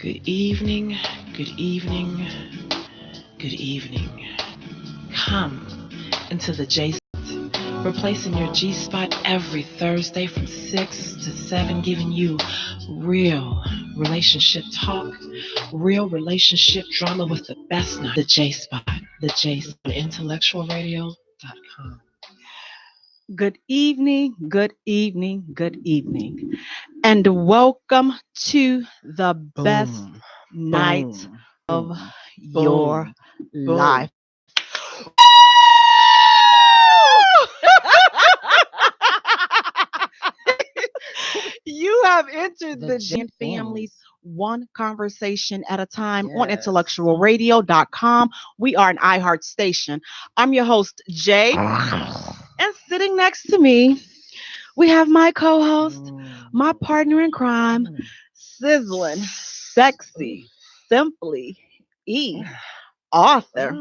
Good evening, good evening, good evening. Come into the J spot, replacing your G spot every Thursday from 6 to 7, giving you real relationship talk, real relationship drama with the best night. The J spot, IntellectualRadio.com. Good evening, good evening, good evening, and welcome to the best Boom, night boom, of boom, your boom, boom. life. You have entered The the J Jan families. Families one conversation at a time on Yes. IntellectualRadio.com. We are an iHeart station. I'm your host, Jay, and sitting next to me, we have my co-host, my partner in crime, sizzling, sexy, simply author,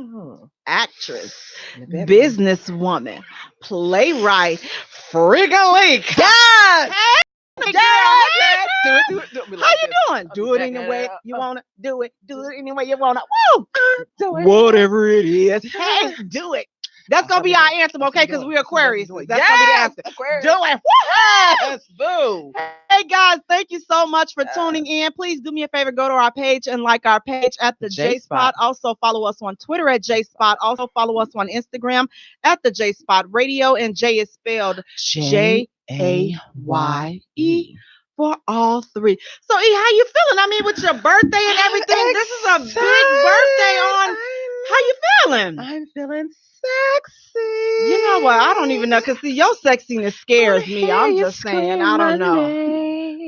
actress, businesswoman, playwright, friggin' Yes! Hey, girl, Yes! hey, Do girl. it. Do it. How you doing? I'll be Do it back any at way it. you wanna do it. Do it any way you wanna. Woo! Do it. Whatever it is. Hey, do it. That's gonna be our anthem, That's what okay? we're Because doing. we're That's what we're Aquarius. doing. That's gonna be the Yes! anthem. Aquarius. Do it. Woohoo! Yes! Boo! Hey guys, thank you so much for Yes. tuning in. Please do me a favor, go to our page and like our page at the J J Spot. Also follow us on Twitter at J Spot. Also follow us on Instagram at the J Spot Radio. And Jay is spelled Jaye for all three. So E, how you feeling? I mean, with your birthday and everything, this is a big birthday on. How you feeling? I'm feeling sexy. You know what? I don't even know because see, your sexiness scares me. I'm just saying, I don't know.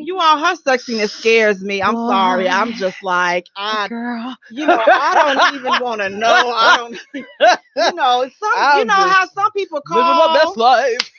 You all, her sexiness scares me. I'm sorry. I'm just like, girl. I don't even want to know. I don't, you know how some people Living my best call. life.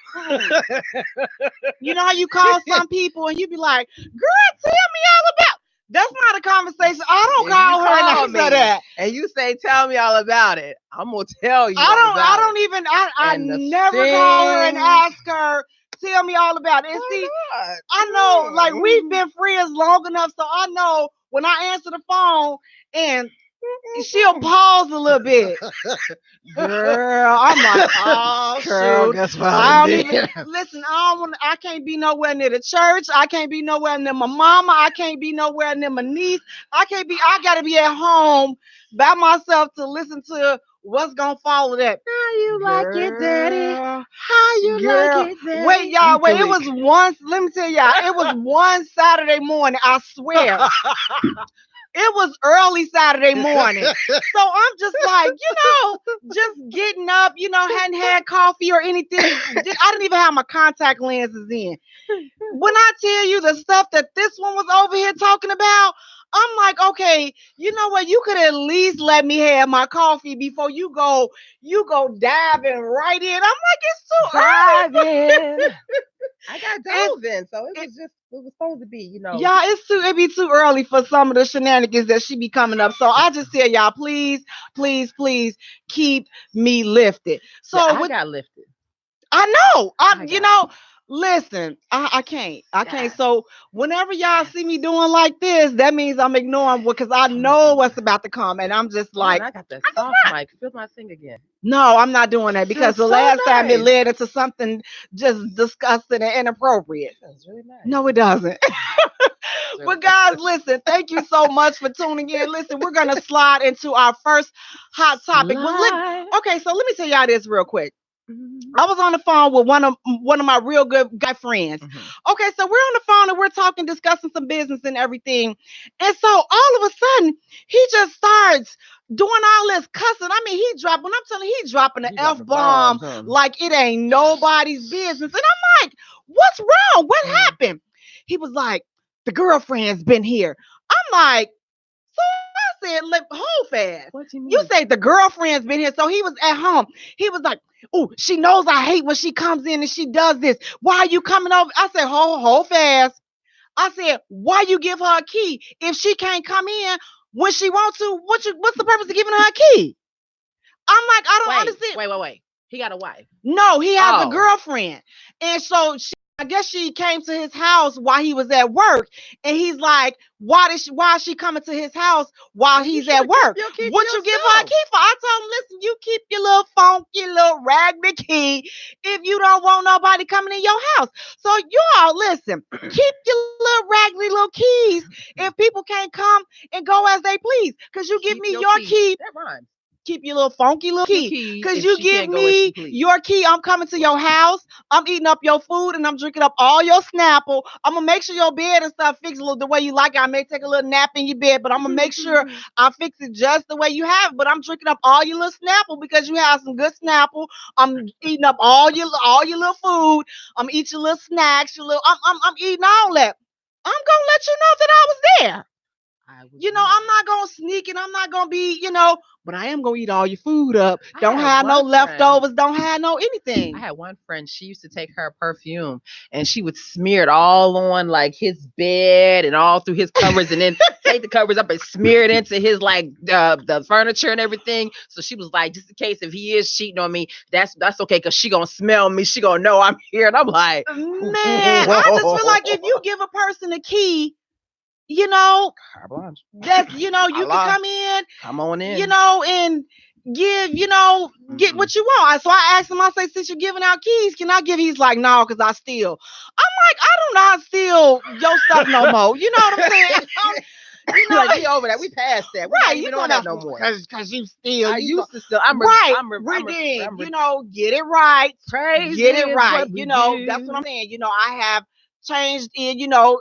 You know how you call some people and you be like, girl, tell me all about. That's not a conversation. I don't If call you her and call ask me her that. and you say, "Tell me all about it," I'm gonna tell you. I don't even. I And the never call her and thing- ask her. Tell me all about it. And Why see, not? I know, like we've been friends long enough, so I know when I answer the phone and she'll pause a little bit. Girl, I'm like, oh Girl, shoot. guess what I I don't did? even listen. I can't be nowhere near the church. I can't be nowhere near my mama. I can't be nowhere near my niece. I gotta be at home by myself to listen to what's gonna follow that. How you like it, Daddy? Girl, How you girl. like it, Daddy? Wait, y'all, wait. It Weak. was one, let me tell y'all, it was one Saturday morning, I swear. It was early Saturday morning. So I'm just like, just getting up, hadn't had coffee or anything. I didn't even have my contact lenses in. When I tell you the stuff that this one was over here talking about, I'm like, okay, you know what? You could at least let me have my coffee before you go diving right in. I'm like, it's too early. I got dove in, so it was supposed to be, Y'all, it be too early for some of the shenanigans that she be coming up. So I just tell y'all, please, please, please keep me lifted. So I got lifted. I know. Listen, I can't. Yeah. So whenever y'all see me doing like this, that means I'm ignoring because I know what's about to come. And I'm just like, I got that soft mic. Feel my thing again. no, I'm not doing that because the so last time it nice. led into something just disgusting and inappropriate. That's really nice. No, it doesn't. But guys, listen, thank you so much for tuning in. Listen, we're gonna slide into our first hot topic. Okay, so let me tell y'all this real quick. I was on the phone with one of my real good guy friends. Okay, so we're on the phone and we're talking, discussing some business and everything. And so all of a sudden, he just starts doing all this cussing. I mean, when I'm telling you, he's dropping an F-bomb like it ain't nobody's business. And I'm like, what's wrong? What happened? He was like, the girlfriend's been here. I'm like, so I said, hold fast. What you mean? You say the girlfriend's been here. So he was at home. He was like, oh, she knows I hate when she comes in and she does this. Why are you coming over? I said, hold fast. I said, why you give her a key? If she can't come in when she wants to, what's the purpose of giving her a key? I'm like, I don't understand. Wait. He got a wife. No, he has a girlfriend. And so I guess she came to his house while he was at work, and he's like, why is she coming to his house while he's at work? What you give her a key for? I told him, listen, you keep your little funky little raggedy key if you don't want nobody coming in your house. So you all listen, keep your little raggedy little keys if people can't come and go as they please. Because you give me your key. That rhymes. Keep your little funky little key. Because you give me your key, I'm coming to your house. I'm eating up your food and I'm drinking up all your Snapple. I'm going to make sure your bed and stuff fixed a little the way you like it. I may take a little nap in your bed, but I'm going to make sure I fix it just the way you have it. But I'm drinking up all your little Snapple because you have some good Snapple. I'm eating up all your little food. I'm eating your little snacks. I'm eating all that. I'm going to let you know that I was there. I'm not going to sneak and I'm not going to be, but I am going to eat all your food up. Don't have no leftovers. Don't have no anything. I had one friend, she used to take her perfume and she would smear it all on like his bed and all through his covers and then take the covers up and smear it into his like the furniture and everything. So she was like, just in case if he is cheating on me, that's okay because she going to smell me. She going to know I'm here. And I'm like, man, I just feel like if you give a person a key, that you can come in, come on in, and give, get what you want. So I asked him, I say, since you're giving out keys, can I give? He's like, no, because I steal. I'm like, I do not steal your stuff no more. You know what I'm saying? Like, we over that. We passed that. We right? You know that no more. Because you steal. I used to steal. I'm redeemed. Get it right. Praise get it right. That's what I'm saying. I have changed in, I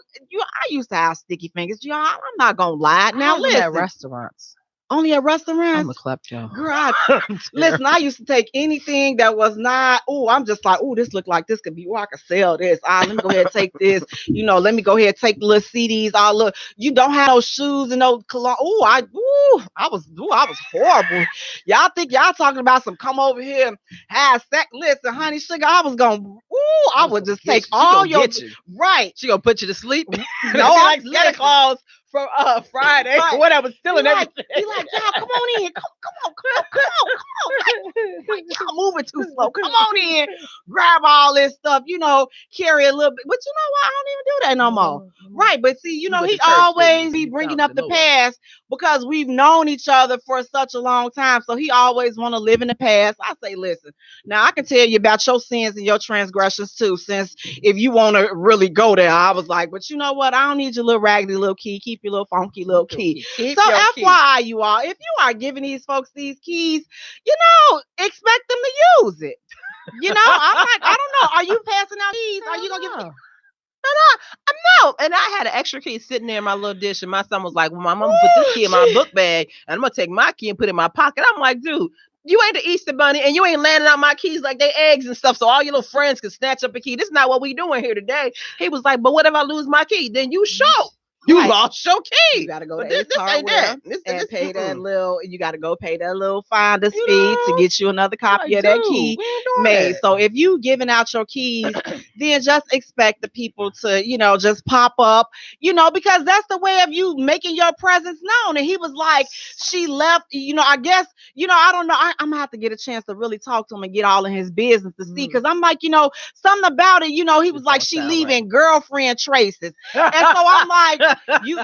used to have sticky fingers. I'm not gonna lie. Now listen, at restaurants. Only at restaurants? I'm a klepto. Girl, listen, I used to take anything that was not, I'm just like, this look like this could be, I could sell this. Let me go ahead and take this. Let me go ahead and take the little CDs. You don't have no shoes and no cologne. I was horrible. Y'all think y'all talking about some come over here and have sex. Listen, honey, sugar, I was going, I would just take all your, right. She gonna put you to sleep. No, like Santa Claus from Friday, right. Whatever, stealing everything. Be like, y'all, come on in. Come on. Y'all moving too slow. Come on in. Grab all this stuff, carry a little bit. But you know what? I don't even do that no more. Right. But see, he always be bringing up the past because we've known each other for such a long time. So he always want to live in the past. I say, listen, now I can tell you about your sins and your transgressions too, since if you want to really go there. I was like, but you know what? I don't need your little raggedy little key. Keep your little funky little key. So FYI, you all, if you are giving these folks these keys, expect them to use it. I'm like, I don't know. Are you passing out keys? Are you gonna give me? No. And I had an extra key sitting there in my little dish, and my son was like, well, my mom put this key in my book bag, and I'm gonna take my key and put it in my pocket. I'm like, dude, you ain't the Easter Bunny, and you ain't landing out my keys like they eggs and stuff, so all your little friends can snatch up a key. This is not what we doing here today. He was like, but what if I lose my key? Then you show. You lost your key. You gotta go to Ace Hardware and pay that little. You gotta go pay that little finder's fee to get you another copy of that key made. So if you giving out your keys, then just expect the people to, just pop up, because that's the way of you making your presence known. And he was like, she left. I guess, I don't know. I'm gonna have to get a chance to really talk to him and get all in his business to see, because I'm like, something about it. He was like, she leaving girlfriend traces, and so I'm like.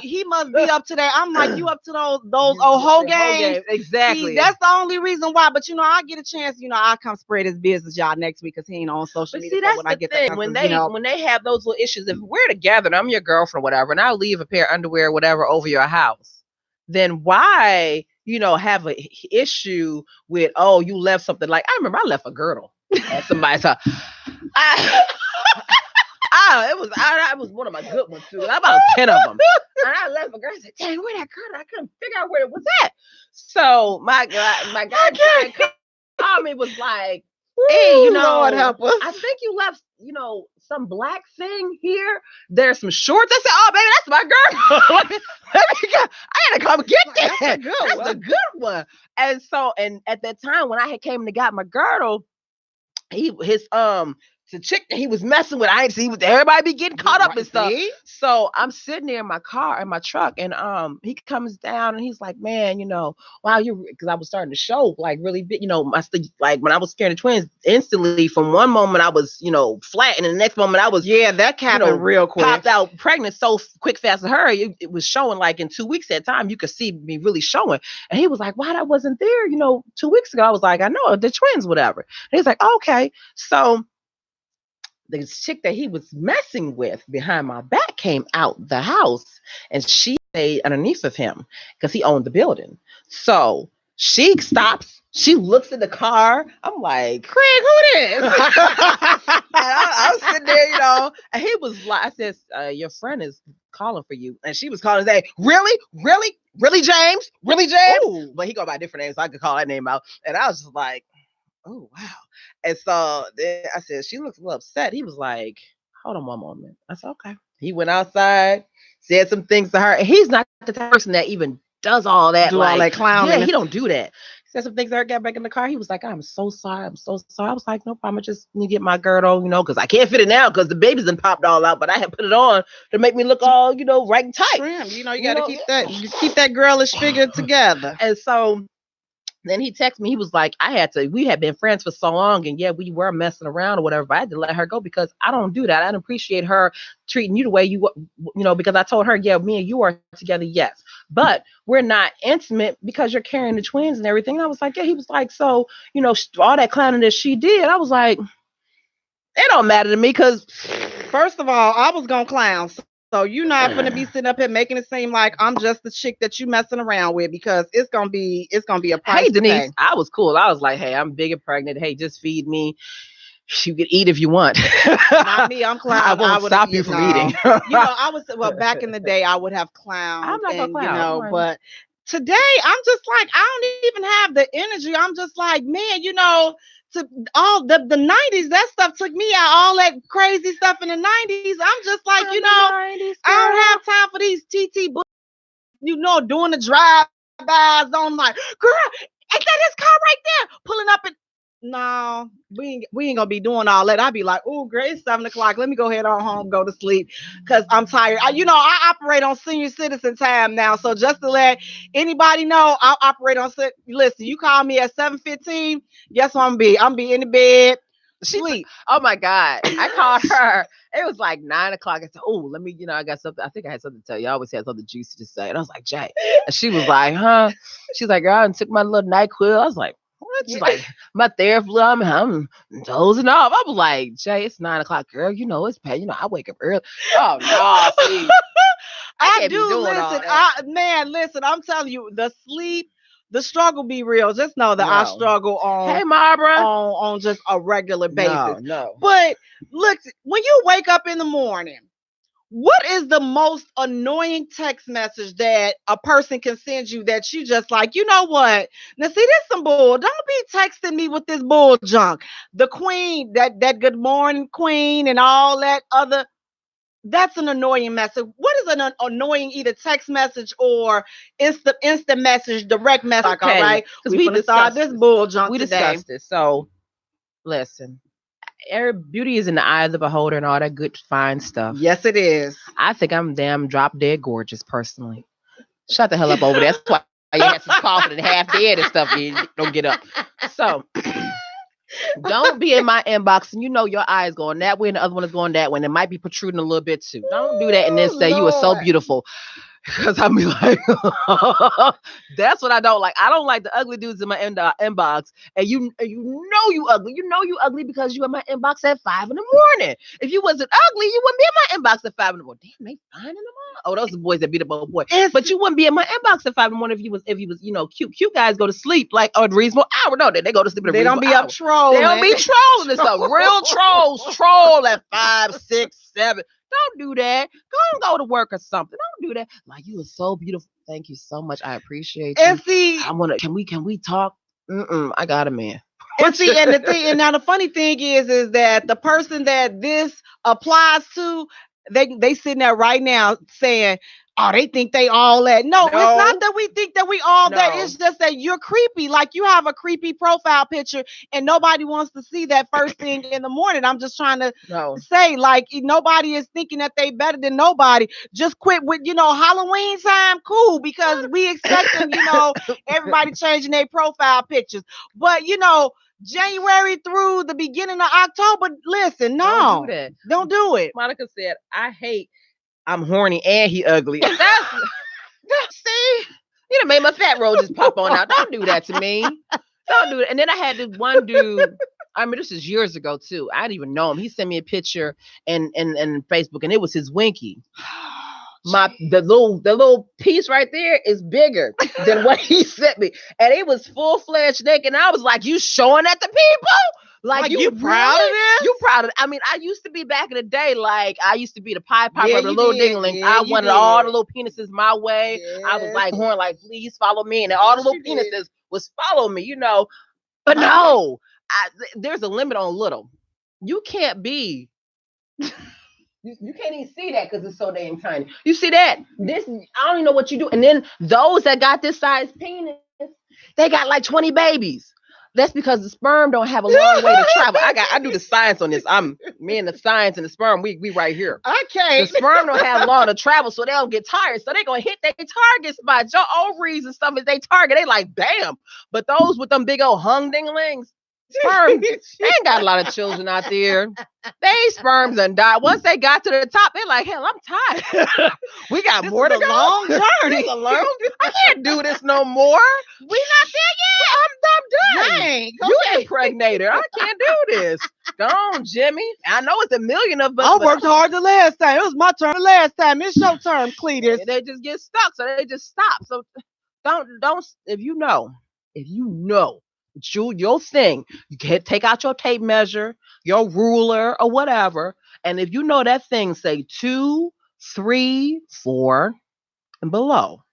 He must be up to that. I'm like, you up to those old hoe games? Exactly. See, that's the only reason why. But I get a chance. I'll come spread his business y'all next week because he ain't on social media. See, that's the thing. When they have those little issues, if we're together and I'm your girlfriend, whatever, and I'll leave a pair of underwear, whatever, over your house, then why have an issue with you left something? Like I remember I left a girdle at somebody's house. It was one of my good ones too. About 10 of them. And I left a girl. I said, dang, where that girl? I couldn't figure out where it was at. So my guy called me, was like, hey, Lord help us. I think you left, some black thing here. There's some shorts. I said, oh, baby, that's my girl. Let me go. I had to come get that. That's a good one. And so, and at that time when I had came and got my girdle, his the chick that he was messing with. I ain't see everybody be getting caught up and stuff. So I'm sitting there in my car, in my truck, and he comes down and he's like, man, wow, because I was starting to show like really big, like when I was scaring the twins, instantly from one moment I was, flat, and the next moment I was, that happened real quick, popped out pregnant so quick, fast. And her, it was showing like in 2 weeks at a time. You could see me really showing, and he was like, why that wasn't there, 2 weeks ago? I was like, I know the twins, whatever. And he's like, okay, so. The chick that he was messing with behind my back came out the house, and she stayed underneath of him because he owned the building. So she stops. She looks at the car. I'm like, Craig, who this? And I was sitting there, and he was like, I said, your friend is calling for you. And she was calling saying, really, James? Really, James? Ooh. But he go by different names, so I could call that name out. And I was just like, oh, wow. And so then I said, she looks a little upset. He was like, hold on one moment. I said, okay. He went outside, said some things to her. And he's not the type of person that even does all that. All that clowning. Yeah, he don't do that. He said some things to her, got back in the car. He was like, I'm so sorry. I'm so sorry. I was like, no problem. I just need to get my girdle, because I can't fit it now because the baby's done popped all out. But I had put it on to make me look all, right and tight. Trim. You got to keep that girlish figure together. And so then he texted me. He was like, we had been friends for so long, and we were messing around or whatever, but I had to let her go because I don't do that. I don't appreciate her treating you the way you because I told her, me and you are together, yes, but we're not intimate because you're carrying the twins and everything. And I was like, he was like, so, all that clowning that she did. I was like, it don't matter to me because first of all, I was going to clown. So you're not going to be sitting up here making it seem like I'm just the chick that you messing around with, because it's gonna be a price. Hey Denise, I was cool. I was like, hey, I'm big and pregnant. Hey, just feed me. You can eat if you want. Not me. I'm clown. I won't stop you from eating. I was back in the day. I would have clowned. I'm not gonna clown. But today I'm just like, I don't even have the energy. I'm just like, man, to all the 90s, that stuff took me out. All that crazy stuff in the 90s. I'm just like, I don't have time for these TT books, doing the drive-bys. I'm like, girl, ain't that his car right there? Pulling up and no, we ain't gonna be doing all that. I'd be like, oh, great, it's 7:00. Let me go ahead on home, go to sleep, because I'm tired. I operate on senior citizen time now. So just to let anybody know, I operate on. Listen, you call me at 7:15. Guess what I'm be in the bed. Sleep. Oh my God. I called her. It was like 9:00. I said, oh, let me, I got something. I think I had something to tell you. I always had something juicy to say. And I was like, Jaye. And she was like, huh? She's like, girl, I took my little NyQuil. I was like, what? She's like, my therapy, I'm dozing off. I was like, Jaye, it's 9:00, girl. It's paid. I wake up early. Oh no, see. I do listen. Listen, I'm telling you, the sleep, the struggle be real. Just know that I struggle on. Hey, Marbra. On just a regular basis. No. But look, when you wake up in the morning, what is the most annoying text message that a person can send you that you just like, you know what? Now see, this some bull. Don't be texting me with this bull junk. The queen, that good morning queen and all that other. That's an annoying message. What is an annoying either text message or instant message, direct message? Okay. All right, we discussed this bull junk today. Discussed it. So listen. Beauty is in the eye of the beholder and all that good fine stuff. Yes, it is. I think I'm damn drop dead gorgeous personally. Shut the hell up over there. That's why you had some coughing and half dead and stuff. You don't get up. So don't be in my inbox and your eye is going that way and the other one is going that way and it might be protruding a little bit too. Don't do that and then say you are so beautiful. Because I'll be like, that's what I don't like. I don't like the ugly dudes in my inbox. And you ugly. You ugly because you in my inbox at 5 a.m. If you wasn't ugly, you wouldn't be in my inbox at 5 a.m. Damn, they fine in the morning. Oh, those are boys that beat up old boy. But you wouldn't be in my inbox at 5 a.m. if you was cute. Cute guys go to sleep like a reasonable hour. No, they go to sleep at a reasonable hour. They don't be up trolling. They don't be trolling and stuff. Real trolls troll at 5, 6, 7. Don't do that. Go to work or something. Don't do that. Like, you are so beautiful. Thank you so much. I appreciate you. And see, can we talk? I got a man. And see, and now the funny thing is that the person that this applies to, they sitting there right now saying, oh, they think they all that. No, it's not that we think that we all that. It's just that you're creepy. Like you have a creepy profile picture and nobody wants to see that first thing in the morning. I'm just trying to say, like, nobody is thinking that they better than nobody. Just quit with, Halloween time, cool, because we expecting, everybody changing their profile pictures. But, January through the beginning of October, listen, no. Don't do that. Don't do it. Monica said, I'm horny and he ugly. See? You done made my fat roll just pop on out. Don't do that to me. Don't do it. And then I had this one dude. I mean, this is years ago too. I didn't even know him. He sent me a picture in Facebook, and it was his winky. The little piece right there is bigger than what he sent me, and it was full-fledged naked. And I was like, "You showing that to people? Like you proud of this? You proud of it?" I mean, I used to be back in the day. Like I used to be the Pied Piper of the little dingling. Yeah, I wanted all the little penises my way. Yeah. I was like, horn, like, please follow me, and all the little penises was follow me, But no, there's a limit on little. You can't be. You can't even see that because it's so damn tiny. You see that? I don't even know what you do. And then those that got this size penis, they got like 20 babies. That's because the sperm don't have a long way to travel. I do the science on this. Me and the science and the sperm, we right here. Okay. The sperm don't have long to travel, so they don't get tired. So they gonna hit their target spots. Your ovaries and stuff is they target. They like, bam. But those with them big old hung dinglings, sperm, they ain't got a lot of children out there. They sperms and die. Once they got to the top, they're like, hell, I'm tired. We got more to go. Long journey. I can't do this no more. We not there yet. I'm done. Dang, you impregnated. I can't do this. Go on, Jimmy. I know it's a million of us. I worked hard the last time. It was my turn the last time. It's your turn, Cletus. They just get stuck, so they just stop. So don't. If you know. Your thing, you can take out your tape measure, your ruler, or whatever, and if you know that thing say 2, 3, 4, and below,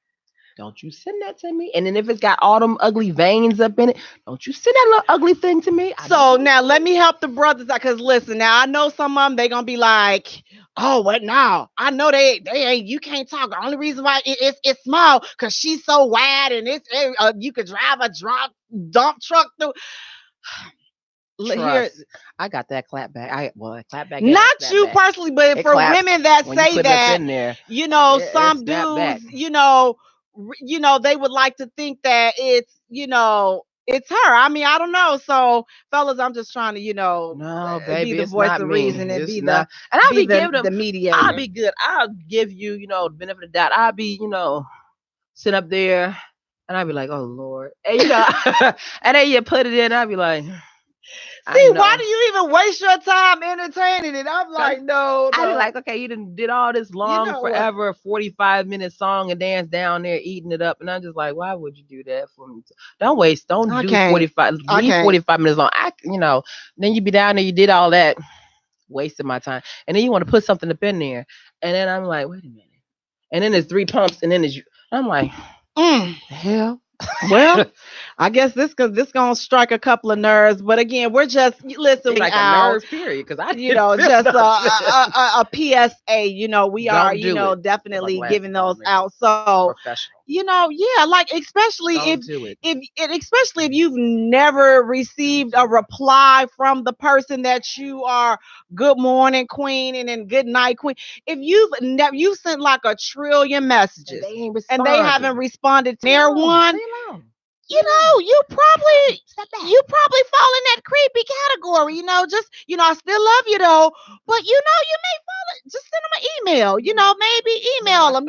don't you send that to me. And then if it's got all them ugly veins up in it, don't you send that little ugly thing to me. So now let me help the brothers out, because listen, now I know some of them, they gonna be like, oh, what now? I know they ain't, you can't talk. The only reason why it's small because she's so wide and you could drive a dump truck through. Here, I got that clap back. Clap back. Not you back. Personally, but for women that say that, some dudes, they would like to think that it's, it's her. I mean, I don't know. So, fellas, I'm just trying to, no, baby, be the voice of reason and be the, and I'll be giving the mediator. I'll be good. I'll give you, the benefit of the doubt. I'll be, sit up there, and I'll be like, oh Lord, and and then you put it in. I'll be like, see, why do you even waste your time entertaining it? I'm like, no. I was like, okay, you did all this long, forever, 45-minute song and dance down there eating it up. And I'm just like, why would you do that for me? Don't do 45, leave 45 minutes long. Then you be down there, you did all that, wasting my time. And then you want to put something up in there. And then I'm like, wait a minute. And then there's 3 pumps, and then I'm like, the hell? Well, I guess this gonna strike a couple of nerves, but again, we're just listening like out. A nerve period, because I just a PSA. We are definitely giving those out. So like especially especially if you've never received a reply from the person that you are good morning queen and then good night queen. If you've sent like a trillion messages and they haven't responded to their one. You probably fall in that creepy category, I still love you though, but you may fall, just send them an email, maybe email them,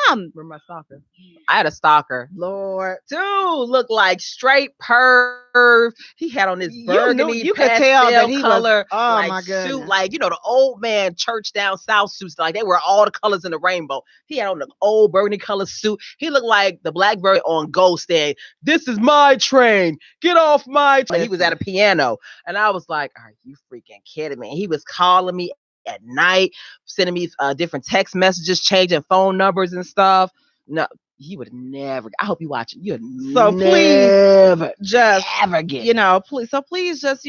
some. Remember my stalker? I had a stalker. Lord. Dude looked like straight perv. He had on this burgundy, you could tell that he color, was, my goodness. suit, like, the old man church down south suits, like they were all the colors in the rainbow. He had on the old burgundy color suit. He looked like the Blackberry on Ghost saying, "This is my train. Get off my train." He was at a piano. And I was like, are you freaking kidding me? He was calling me at night, sending me different text messages, changing phone numbers and stuff. No, he would never. I hope you watch it. You'd please just ever get. Please just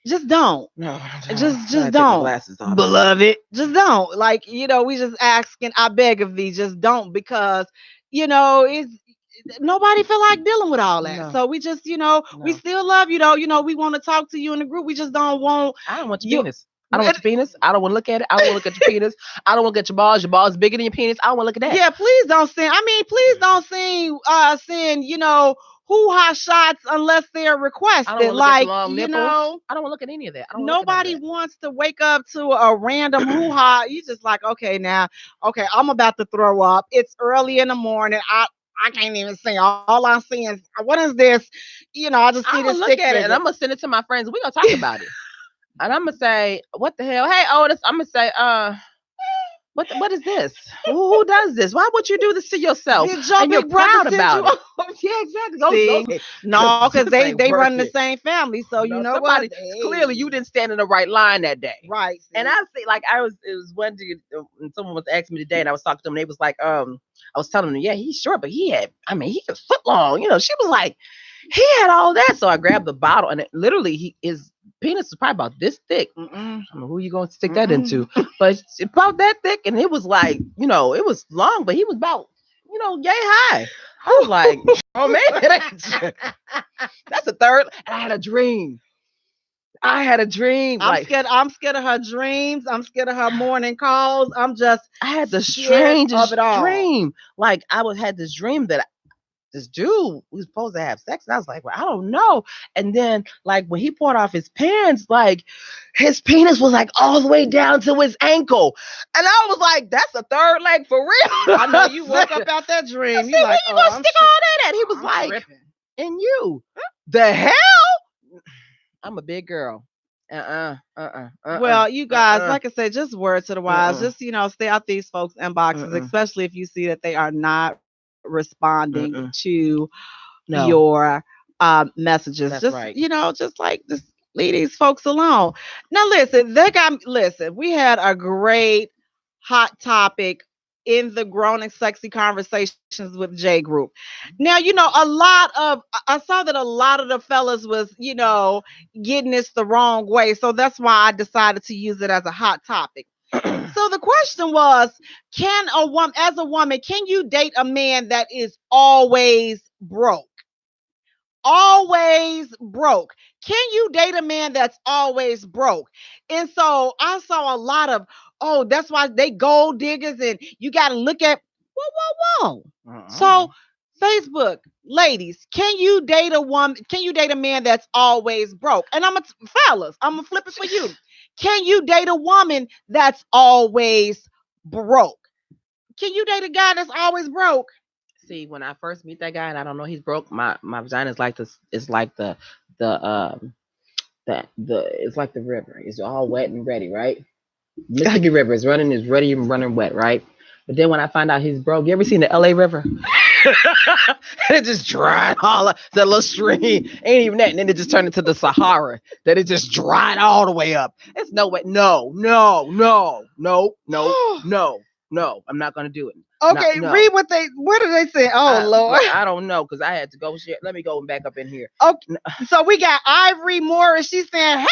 Just don't. No, Just take my don't. glasses off. Beloved, just don't. Like, we just asking, I beg of thee, just don't, because it's nobody feel like dealing with all that. No. So we just, we still love you though. We want to talk to you in the group. We just don't want I don't want your penis. I don't want your penis. I don't want to look at it. I don't want to look at your penis. I don't want to look at your balls. Your balls bigger than your penis. I don't want to look at that. Yeah, please don't send. I mean, please don't send hoo-ha shots unless they're requested. I don't want to look at your long nipples. I don't want to look at any of that. Nobody wants to wake up to a random hoo-ha. You just like, okay, I'm about to throw up. It's early in the morning. I can't even see. All I'm seeing is, what is this? I just see this. Look at it, and I'm gonna send it to my friends. We're gonna talk about it. And I'm gonna say, what the hell? Hey, Otis, I'm gonna say, what is this? Who does this? Why would you do this to yourself? And you're proud about it. Yeah, exactly. No, because they run the same family. So you know what? Clearly, you didn't stand in the right line that day. Right. See? And I see, like, it was one dude, and someone was asking me today, and I was talking to them, and they was like, I was telling them, yeah, he's short, but he was foot long. She was like, he had all that. So I grabbed the bottle, and literally his penis was probably about this thick. I don't know who you gonna stick that into, but it's about that thick, and it was like, it was long, but he was about, yay high. I was like, oh man, that's a third. And I had a dream. I'm scared of her dreams. I'm scared of her morning calls. I had the strangest dream. Like, had this dream that this dude was supposed to have sex, and I was like, well, I don't know. And then, like, when he pulled off his pants, like, his penis was like all the way down to his ankle, and I was like, that's a third leg for real. I know you woke up out that dream. You like, you gonna stick all that at? He was like, tripping. And you, the hell? I'm a big girl. Well, you guys, like I said, just word to the wise. Just stay out these folks' inboxes, especially if you see that they are not responding to your messages. That's just right. Just leave these folks alone. Now listen, we had a great hot topic in the Grown and Sexy Conversations with Jaye group. Now, I saw that a lot of the fellas was, getting this the wrong way. So that's why I decided to use it as a hot topic. So the question was, as a woman, can you date a man that is always broke? Always broke. Can you date a man that's always broke? And so I saw a lot of, that's why they gold diggers, and you got to look at, whoa. So Facebook, ladies, can you date a man that's always broke? And fellas, I'm going to flip it for you. Can you date a woman that's always broke? Can you date a guy that's always broke? See, when I first meet that guy and I don't know he's broke, my vagina is like this. It's like it's like the river. It's all wet and ready, right? Mississippi River is ready and running wet, right? But then when I find out he's broke, you ever seen the LA River? It just dried all up. That little stream ain't even that, and then it just turned into the Sahara. That it just dried all the way up. It's no way. No. I'm not gonna do it. Okay, no. Read what do they say? Lord. I don't know, because I had to go share. Let me go back up in here. Okay, so we got Ivory Morris. She's saying, heck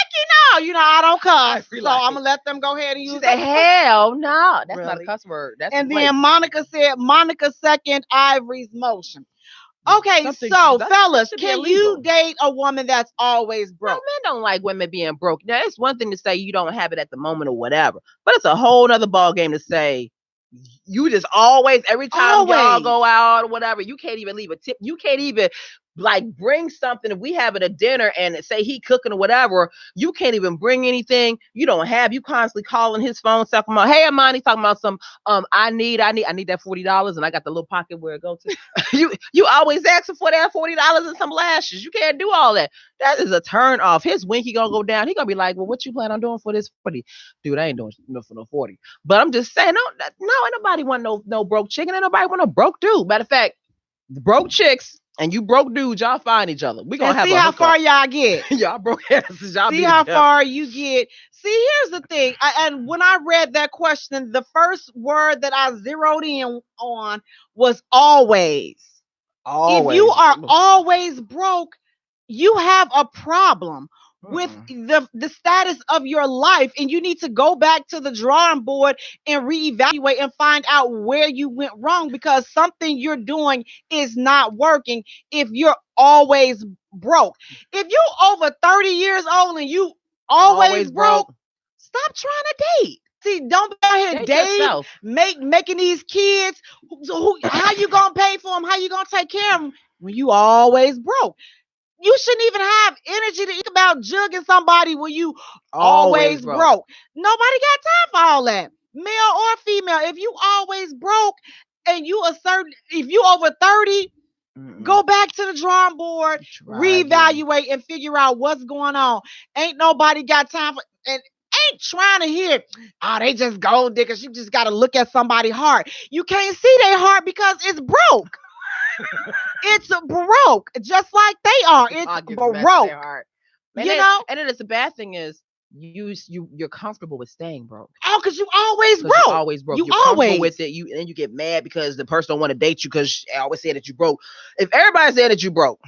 I don't cuss. So I'm gonna let them go ahead and use that. Hell no. That's not a cuss word. Then Monica said, Monica second Ivory's motion. Okay, so fellas, can you date a woman that's always broke? No, men don't like women being broke. Now, it's one thing to say you don't have it at the moment or whatever, but it's a whole other ball game to say you just always, every time y'all go out or whatever, you can't even leave a tip. You can't even bring something. If we have it a dinner and say he cooking or whatever, you can't even bring anything. You constantly calling his phone, talking about, hey, Amani, talking about some, I need that $40, and I got the little pocket where it goes to. you always asking for that $40 and some lashes. You can't do all that. That is a turn off. His winky gonna go down. He gonna be like, well, what you plan on doing for this 40? Dude, I ain't doing for no 40. But I'm just saying, no, ain't nobody want no broke chicken. Ain't nobody want no broke dude. Matter of fact, the broke chicks and you broke dudes, y'all find each other. We gonna have see how far y'all get. Y'all broke asses. Y'all see how far you get. See, here's the thing. And when I read that question, the first word that I zeroed in on was always. If you are always broke, you have a problem. with the status of your life, and you need to go back to the drawing board and reevaluate and find out where you went wrong, because something you're doing is not working if you're always broke. If you over 30 years old and you always broke, stop trying to date. See, don't be out here dating, making these kids. How you gonna pay for them? How you gonna take care of them when you always broke? You shouldn't even have energy to think about jugging somebody when you always broke. Nobody got time for all that, male or female. If you always broke and if you over 30, go back to the drawing board, reevaluate, and figure out what's going on. Ain't nobody got time for and ain't trying to hear, oh, they just gold diggers. You just got to look at somebody's heart. You can't see their heart because it's broke. It's broke, just like they are. It's broke. You know, and then it's the bad thing is you're comfortable with staying broke. Oh, because you always broke. You're always broke. You're comfortable with it. You get mad because the person don't want to date you because I always say that you broke. If everybody said that you broke,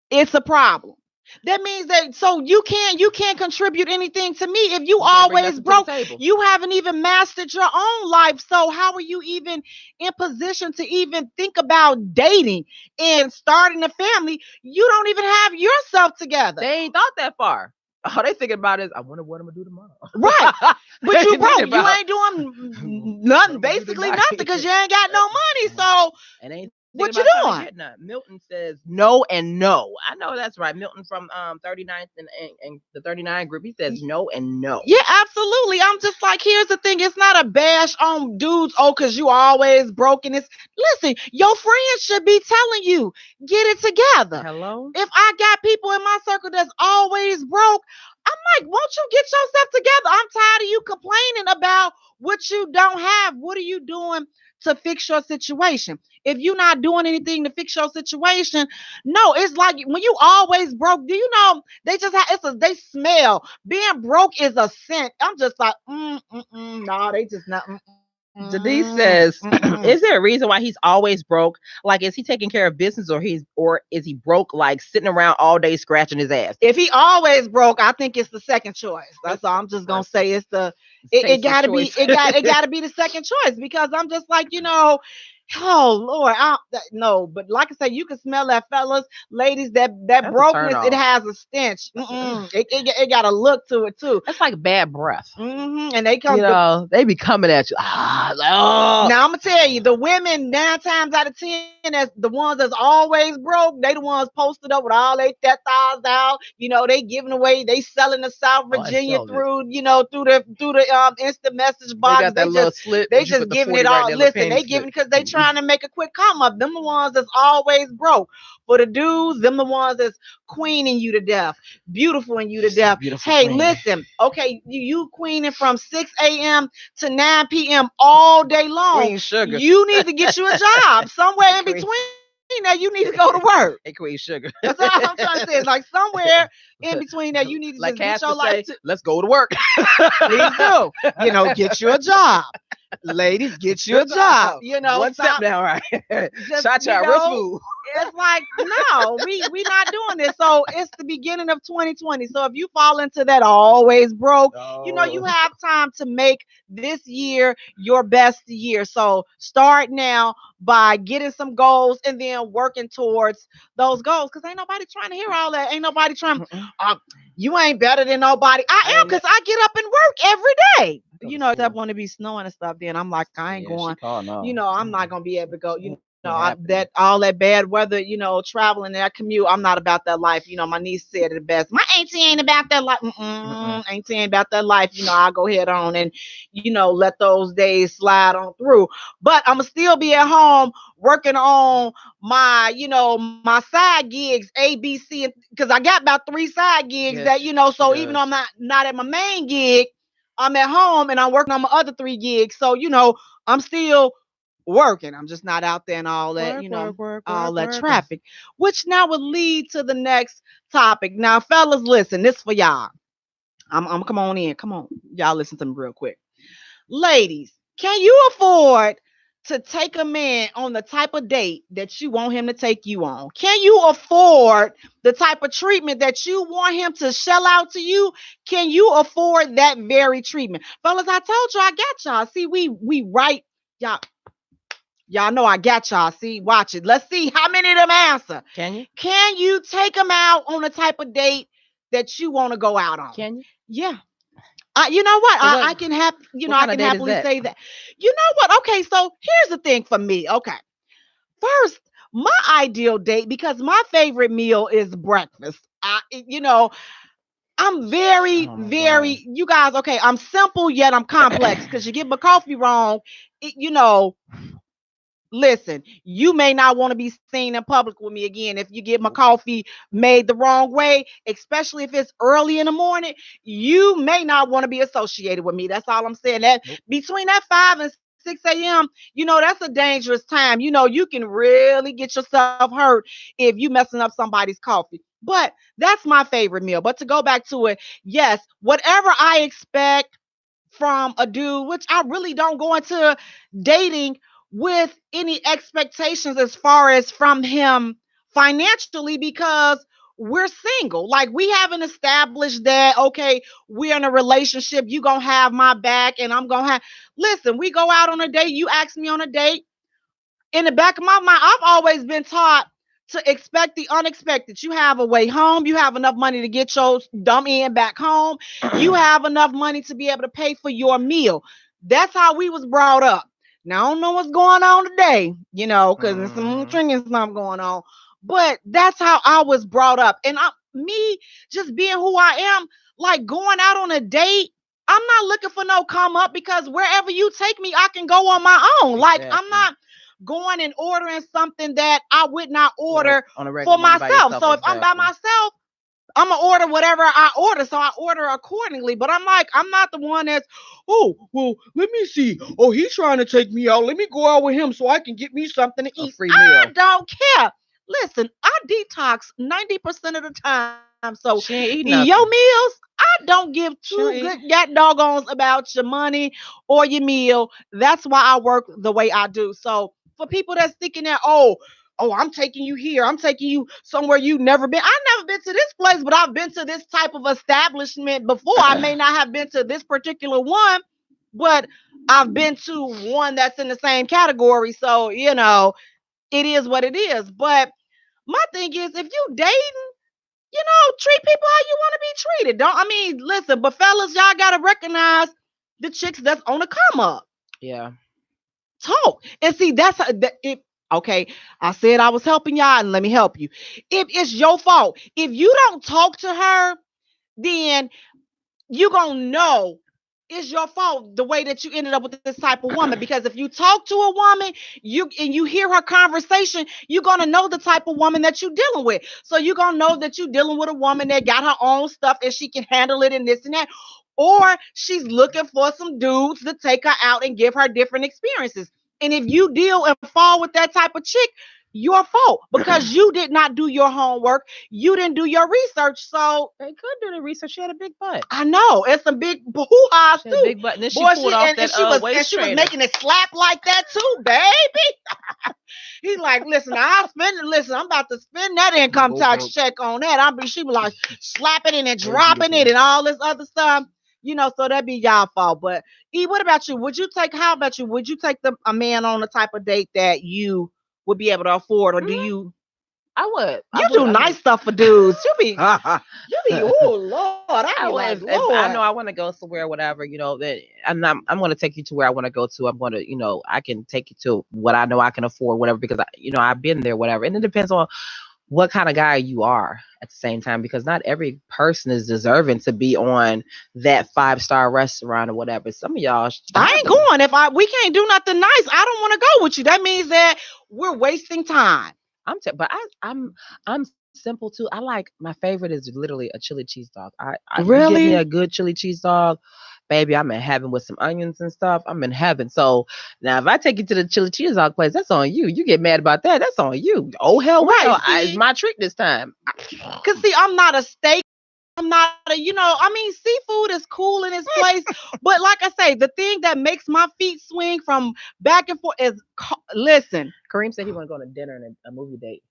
it's a problem. That means that so you can't contribute anything to me if you always broke. You haven't even mastered your own life. So how are you even in position to even think about dating and starting a family? You don't even have yourself together. They ain't thought that far. All they thinking about is, I wonder what I'm gonna do tomorrow. Right. But you broke. You ain't doing nothing, basically nothing, because you ain't got no money. So and ain't what you doing? Milton says no and no. I know that's right. Milton from 39th and the 39 group. He says no and no. Yeah, absolutely. I'm just like, here's the thing. It's not a bash on dudes. Oh, because you always broken. Listen, your friends should be telling you, get it together. Hello? If I got people in my circle that's always broke, I'm like, won't you get yourself together? I'm tired of you complaining about what you don't have. What are you doing to fix your situation? If you're not doing anything to fix your situation, no, it's like when you always broke. Do you know they just have they smell. Being broke is a scent. I'm just like, no, they just not. Denise says, is there a reason why he's always broke? Like, is he taking care of business, or is he broke, like sitting around all day scratching his ass? If he always broke, I think it's the second choice. That's all I'm just gonna say. It's it gotta be the second choice, because I'm just like, oh Lord, no. But like I say, you can smell that, fellas, ladies. That brokenness, it has a stench. It got a look to it too. That's like bad breath. And they come, they be coming at you. Now I'm gonna tell you, the women 9 times out of 10, as the ones that's always broke, they the ones posted up with all their thighs out. They giving away, they selling to South Virginia through the instant message box. They got that little slip. They just giving it all. Listen, they giving because they trying to make a quick come up. Them the ones that's always broke. For the dudes, them the ones that's queening you to death, beautiful in you to death. Hey, queen. Listen, okay, you queening from 6 a.m. to 9 p.m. all day long. Queen Sugar. You need to get you a job somewhere in between. That you need to go to work. Hey, Queen Sugar. That's all I'm trying to say. It's like somewhere in between that you need to just get your life. Let's go to work. Please do. Get you a job. Ladies, get you a job. One step now, right? Shot real smooth. It's like, no, we not doing this. So it's the beginning of 2020. So if you fall into that always broke, you have time to make this year your best year. So start now by getting some goals and then working towards those goals. Because ain't nobody trying to hear all that. Ain't nobody trying. You ain't better than nobody. I am, because I get up and work every day. Except when it be snowing and stuff. Then I'm like, I ain't going. I'm not gonna be able to go. That all that bad weather, traveling that commute, I'm not about that life. My niece said it the best. My auntie ain't about that life. Auntie ain't about that life. I'll go head on and let those days slide on through. But I'ma still be at home working on my my side gigs, A, B, C, because I got about 3 side gigs that So even though I'm not at my main gig, I'm at home and I'm working on my other 3 gigs. So I'm still working. I'm just not out there and all that, all that traffic, which now would lead to the next topic. Now, fellas, listen, this for y'all. I'm come on in. Come on. Y'all listen to me real quick. Ladies, can you afford to take a man on the type of date that you want him to take you on? Can you afford the type of treatment that you want him to shell out to you? Can you afford that very treatment? Fellas, I told you I got y'all. See, we right. Y'all know I got y'all. See, watch it. Let's see how many of them answer. Can you? Can you take them out on the type of date that you want to go out on? Can you? Yeah. You know what? I can have, I can happily say that. You know what? Okay, so here's the thing for me. Okay. First, my ideal date, because my favorite meal is breakfast. I'm very, very, you guys, okay, I'm simple, yet I'm complex, because you get my coffee wrong, listen, you may not want to be seen in public with me again if you get my coffee made the wrong way, especially if it's early in the morning. You may not want to be associated with me. That's all I'm saying. That between that 5 and 6 a.m., that's a dangerous time. You can really get yourself hurt if you messing up somebody's coffee. But that's my favorite meal. But to go back to it, yes, whatever I expect from a dude, which I really don't go into dating with any expectations as far as from him financially, because we're single. Like, we haven't established that, okay, we're in a relationship, you gonna have my back and I'm gonna have, listen, we go out on a date, you ask me on a date. In the back of my mind, I've always been taught to expect the unexpected. You have a way home. You have enough money to get your dumb end back home. You have enough money to be able to pay for your meal. That's how we was brought up. Now, I don't know what's going on today, because there's some drinking stuff going on. But that's how I was brought up. And me just being who I am, like going out on a date, I'm not looking for no come up, because wherever you take me, I can go on my own. Exactly. Like, I'm not going and ordering something that I would not order for myself. So if I'm by myself, I'm gonna order whatever I order. So I order accordingly. But I'm not the one that's, oh, well, let me see. Oh, he's trying to take me out. Let me go out with him so I can get me something to eat. Free meal. I don't care. Listen, I detox 90% of the time. So your meals, I don't give two good doggons about your money or your meal. That's why I work the way I do. So for people that's thinking that, oh, I'm taking you here, I'm taking you somewhere you've never been. I've never been to this place, but I've been to this type of establishment before. I may not have been to this particular one, but I've been to one that's in the same category. So, it is what it is. But my thing is, if you dating, treat people how you want to be treated. Listen, but fellas, y'all got to recognize the chicks that's on the come up. Yeah. Talk. And see, that's okay, I said I was helping y'all, and let me help you. If it's your fault, if you don't talk to her, then you're going to know it's your fault the way that you ended up with this type of woman. Because if you talk to a woman, you hear her conversation, you're going to know the type of woman that you're dealing with. So you're going to know that you're dealing with a woman that got her own stuff and she can handle it and this and that. Or she's looking for some dudes to take her out and give her different experiences. And if you deal and fall with that type of chick, your fault, because you did not do your homework. You didn't do your research. So they could do the research. She had a big butt. I know. It's a big hoo-ha too. Big butt. And then she pulled off that she was making it slap like that too, baby. He's like, listen, I'm about to spend that income tax check on that. She was like slapping it and dropping it and all this other stuff. So that'd be y'all fault. But what about you? Would you take a man on the type of date that you would be able to afford, or do you? I would. You do nice stuff for dudes. You be, oh Lord, I would. Lord. I know I want to go somewhere, whatever, that I'm going to take you to where I want to go to. I'm going to, I can take you to what I know I can afford, whatever, because I've been there, whatever. And it depends on what kind of guy you are at the same time, because not every person is deserving to be on that 5-star restaurant or whatever. Some of y'all, I ain't going we can't do nothing nice. I don't want to go with you. That means that we're wasting time. I'm simple too. I like, my favorite is literally a chili cheese dog. I really give me a good chili cheese dog, baby. I'm in heaven with some onions and stuff. I'm in heaven. So now, if I take you to the chili cheese dog place, that's on you. You get mad about that, that's on you. Oh hell, well, it's my treat this time. Cause see, I'm not a steak I'm not seafood is cool in its place, but like I say, the thing that makes my feet swing from back and forth is, listen, Kareem said he want to go on a dinner and a movie date.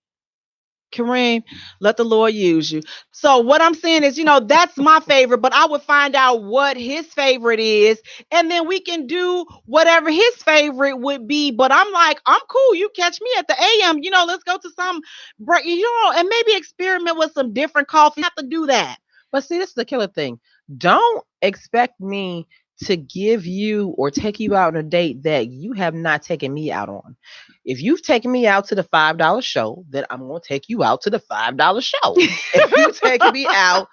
Kareem, let the Lord use you. So what I'm saying is, that's my favorite, but I would find out what his favorite is, and then we can do whatever his favorite would be. But I'm like, I'm cool. You catch me at the AM, let's go to some break, and maybe experiment with some different coffee. Have to do that. But see, this is the killer thing. Don't expect me to give you or take you out on a date that you have not taken me out on. If you've taken me out to the $5 show, then I'm going to take you out to the $5 show. If you take me out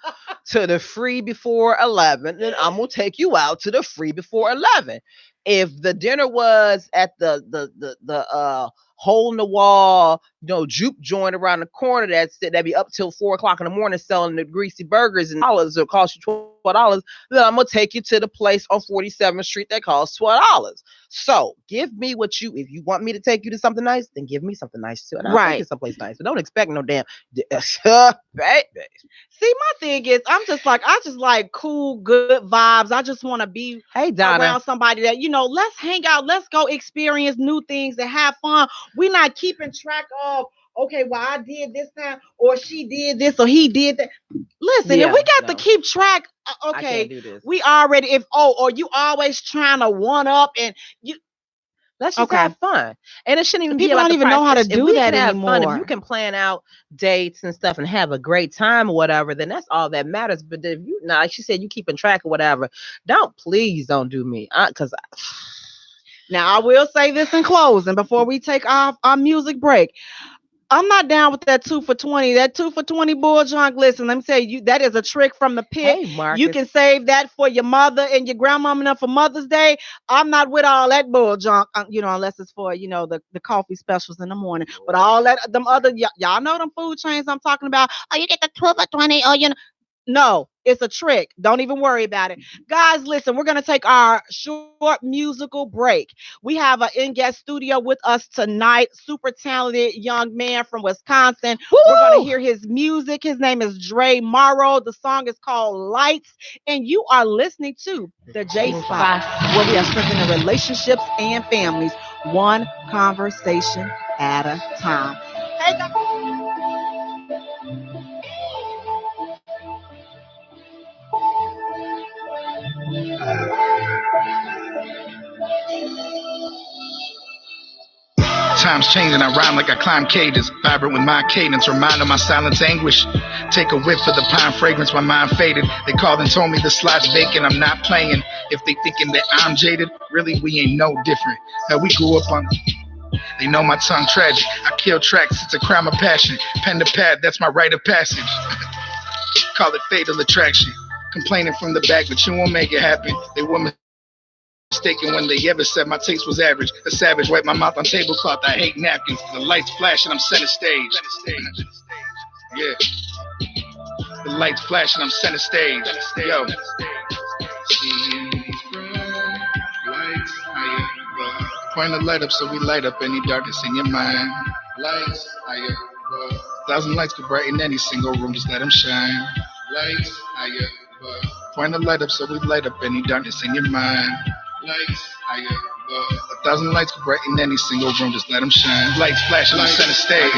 to the free before 11, then I'm going to take you out to the free before 11. If the dinner was at the hole in the wall, juke joint around the corner that be up till 4:00 in the morning selling the greasy burgers and dollars, it'll cost you $12, then I'm gonna take you to the place on 47th Street that costs $12. So give me if you want me to take you to something nice, then give me something nice too. And I'll take you someplace nice. But don't expect no damn baby. See, my thing is, I just like cool, good vibes. I just want to be around somebody that, let's hang out, let's go experience new things and have fun. We're not keeping track of, okay, well, I did this time, or she did this, or he did that. Listen, if we got to keep track, okay, we already, or you always trying to one up and you. Let's just have fun. And it shouldn't even be about the price. People don't even know how to do that anymore. If you can plan out dates and stuff and have a great time or whatever, then that's all that matters. But if you, like she said, you keeping track of whatever, please don't do me. Now, I will say this in closing before we take our music break. I'm not down with that 2 for $20. That 2 for $20 bull junk. Listen, let me tell you, that is a trick from the pit. Hey, you can save that for your mother and your grandmama for Mother's Day. I'm not with all that bull junk, unless it's for, the coffee specials in the morning. But all that, them other, y'all know them food chains I'm talking about. Oh, you get the 2 for $20. Oh, no, it's a trick. Don't even worry about it. Guys, listen, we're going to take our short musical break. We have an in-guest studio with us tonight, super talented young man from Wisconsin. Woo! We're going to hear his music. His name is Jaye Morrow. The song is called Lights, and you are listening to the J Spot, where we are strengthening relationships and families, one conversation at a time. Hey, guys. Times changing, I rhyme like I climb cages, vibrant with my cadence, reminder my silence anguish. Take a whiff of the pine fragrance, my mind faded. They called and told me the slot's vacant, I'm not playing. If they thinking that I'm jaded, really we ain't no different. Now we grew up on, they know my tongue tragic. I kill tracks, it's a crime of passion. Pen to pad, that's my rite of passage. Call it fatal attraction. Complaining from the back, but you won't make it happen. They were mistaken when they ever said my taste was average. A savage, wipe my mouth on tablecloth, I hate napkins. The lights flash and I'm center stage. Yeah. The lights flash and I'm center stage. Yo. Seeing these bright lights higher above. Point the light up so we light up any darkness in your mind. Lights higher above. 1,000 lights could brighten any single room, just let them shine. Lights higher above. Point the light up so we light up any darkness in your mind. Lights higher above. 1,000 lights could brighten any single room, just let them shine. Lights flashing on center stage.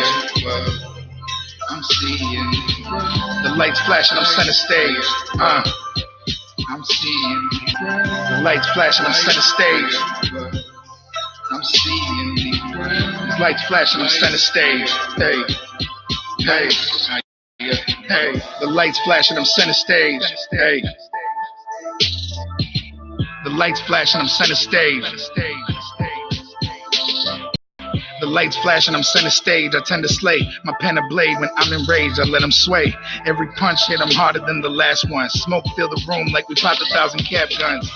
I'm seeing the lights flashing on center stage. I'm seeing the lights flashing on center stage. I'm seeing the lights flashing on center stage. Hey, hey, hey, the lights flashing on center stage. Hey. The lights flashing, I'm center stage. The lights flashing, I'm center stage. I tend to slay my pen a blade. When I'm enraged, I let them sway. Every punch hit, I'm harder than the last one. Smoke fill the room like we popped 1,000 cap guns.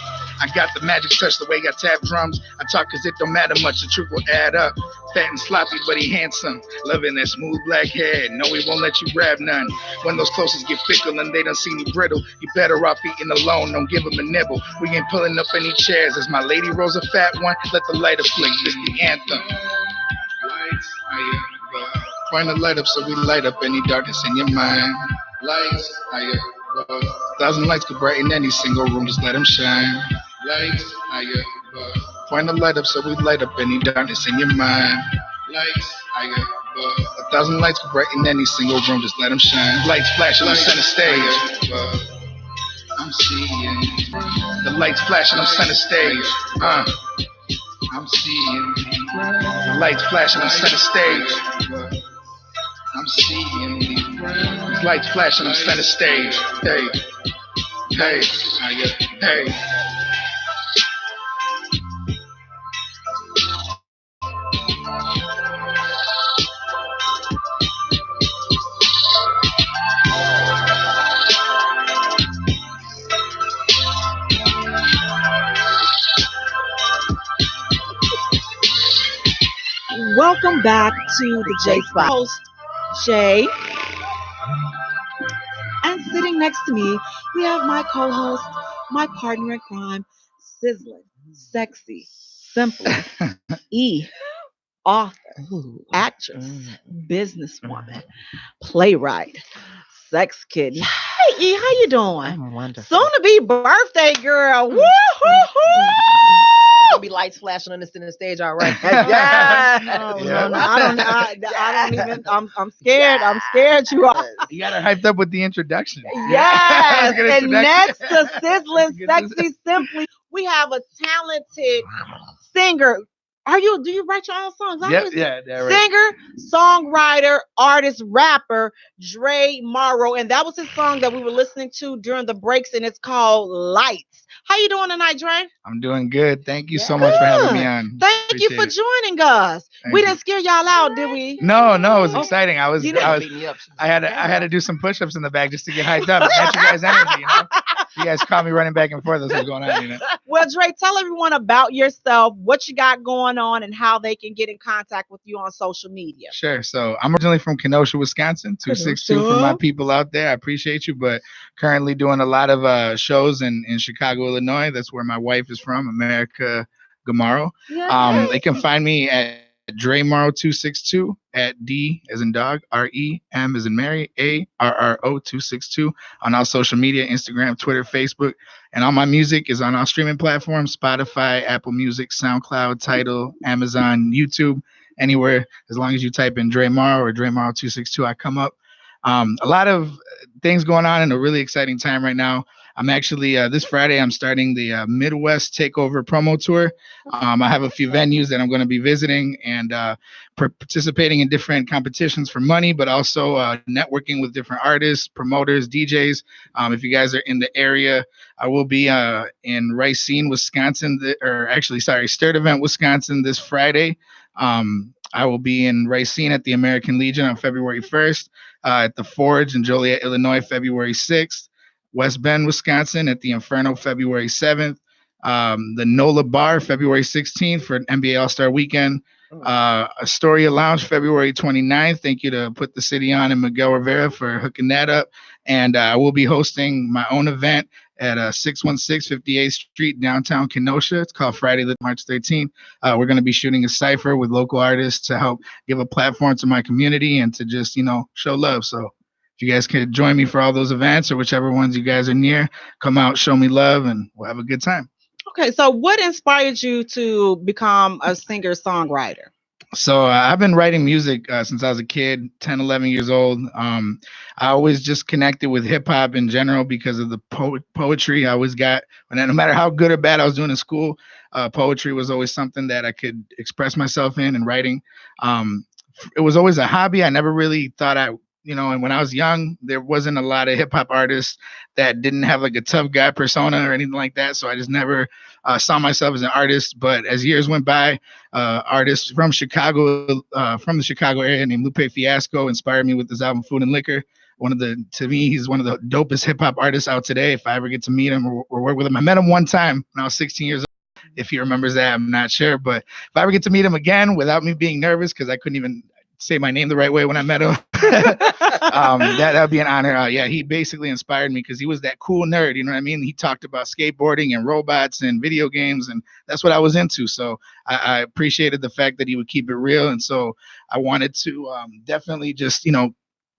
I got the magic touch, the way I tap drums. I talk cause it don't matter much, the truth will add up. Fat and sloppy, but he handsome. Loving that smooth black hair. No, he won't let you grab none. When those closest get fickle and they don't see me brittle, you better off eating alone, don't give him a nibble. We ain't pulling up any chairs. As my lady rolls a fat one, let the lighter flick, this the anthem. Lights higher above. Point the light up so we light up any darkness in your mind. Lights higher 1,000 lights could brighten any single room, just let them shine. Lights, higher, above. Point the light up so we light up any darkness in your mind. Lights, higher, above. 1,000 lights could brighten any single room, just let them shine. Lights flashing on center stage. I'm seeing the lights flashing on center stage. I'm seeing the lights flashing on center stage. I'm seeing these lights flashing on center stage. Hey, hey, hey. Welcome back to the J Spot. Host Jay. And sitting next to me, we have my co-host, my partner in crime, sizzling, sexy, simply, E, author, actress, businesswoman, playwright, sex kitten. Hey E, how you doing? I'm wonderful. Soon to be birthday girl. Woo-hoo-hoo! There'll be lights flashing on the center stage, all right. Yeah. No, I don't even. I'm scared. I'm scared you are. You got her hyped up with the introduction. Yes. Good And introduction. next to sizzling, sexy, simply, we have a talented singer. Do you write your own songs? Yeah, right. Singer, songwriter, artist, rapper, Dre Morrow. And that was his song that we were listening to during the breaks, and it's called Lights. How you doing tonight, Dre? I'm doing good. Thank you so much for having me on. Thank you for joining us. We didn't scare y'all out, did we? No, it was exciting. I had I to do some push-ups in the back just to get hyped up. That's you guys' energy, You guys caught me running back and forth. That's what's going on, Well, Dre, tell everyone about yourself, what you got going on, and how they can get in contact with you on social media. Sure. So I'm originally from Kenosha, Wisconsin, 262 for my people out there. I appreciate you, but currently doing a lot of shows in Chicago, Illinois. That's where my wife is from, America Gamaro. They can find me at Dre Morrow 262 at D as in dog, REM as in Mary, ARRO 262 on all social media, Instagram, Twitter, Facebook. And all my music is on all streaming platforms, Spotify, Apple Music, SoundCloud, Tidal, Amazon, YouTube, anywhere. As long as you type in Dre Morrow or Dre Morrow 262, I come up. A lot of things going on in a really exciting time right now. I'm actually, this Friday, I'm starting the Midwest Takeover promo tour. I have a few venues that I'm going to be visiting and participating in different competitions for money, but also networking with different artists, promoters, DJs. If you guys are in the area, I will be in Racine, Wisconsin, Sturtevant, Wisconsin this Friday. I will be in Racine at the American Legion on February 1st, at the Forge in Joliet, Illinois, February 6th. West Bend, Wisconsin at the Inferno, February 7th. The NOLA Bar, February 16th for an NBA All-Star Weekend. Astoria Lounge, February 29th. Thank you to Put the City On and Miguel Rivera for hooking that up. And I will be hosting my own event at 616 58th Street, downtown Kenosha. It's called Friday, March 13th. We're going to be shooting a cypher with local artists to help give a platform to my community and to just, show love. So if you guys could join me for all those events or whichever ones you guys are near, come out, show me love, and we'll have a good time. Okay, so what inspired you to become a singer-songwriter? So I've been writing music since I was a kid, 10, 11 years old. I always just connected with hip hop in general because of the poetry I always got. And no matter how good or bad I was doing in school, poetry was always something that I could express myself in, and writing. It was always a hobby. I never really thought and when I was young, there wasn't a lot of hip hop artists that didn't have like a tough guy persona or anything like that. So I just never saw myself as an artist. But as years went by, artists from Chicago, from the Chicago area named Lupe Fiasco inspired me with his album Food and Liquor. To me, he's one of the dopest hip hop artists out today. If I ever get to meet him or work with him, I met him one time when I was 16 years old. If he remembers that, I'm not sure. But if I ever get to meet him again without me being nervous, because I couldn't even say my name the right way when I met him, that would be an honor. He basically inspired me because he was that cool nerd. You know what I mean? He talked about skateboarding and robots and video games, and that's what I was into. So I appreciated the fact that he would keep it real. And so I wanted to definitely just,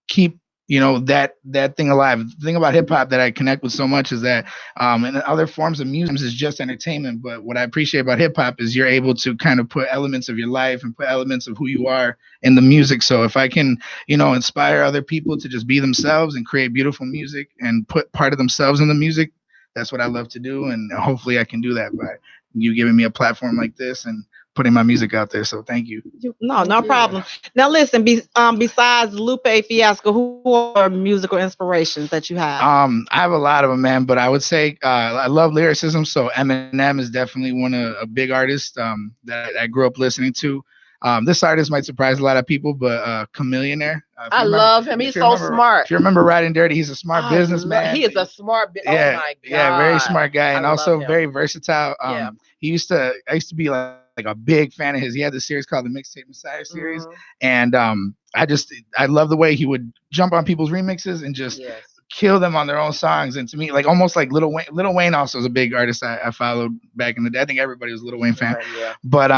keep that thing alive. The thing about hip hop that I connect with so much is that and other forms of music is just entertainment. But what I appreciate about hip hop is you're able to kind of put elements of your life and put elements of who you are in the music. So if I can, inspire other people to just be themselves and create beautiful music and put part of themselves in the music, that's what I love to do. And hopefully I can do that by you giving me a platform like this and putting my music out there. So thank you. No problem. Now listen, besides Lupe Fiasco, who are musical inspirations that you have? I have a lot of them, man, but I would say I love lyricism. So Eminem is definitely a big artist that I grew up listening to. This artist might surprise a lot of people, but Chameleonaire. I love him. He's so smart. If you remember Riding Dirty, he's a smart businessman. He is a smart. Oh my God. Yeah, very smart guy, and also very versatile. I used to be like a big fan of his. He had this series called the Mixtape Messiah series, and I love the way he would jump on people's remixes and just kill them on their own songs. And to me, like almost like Lil Wayne also is a big artist I followed back in the day. I think everybody was a Lil Wayne fan. But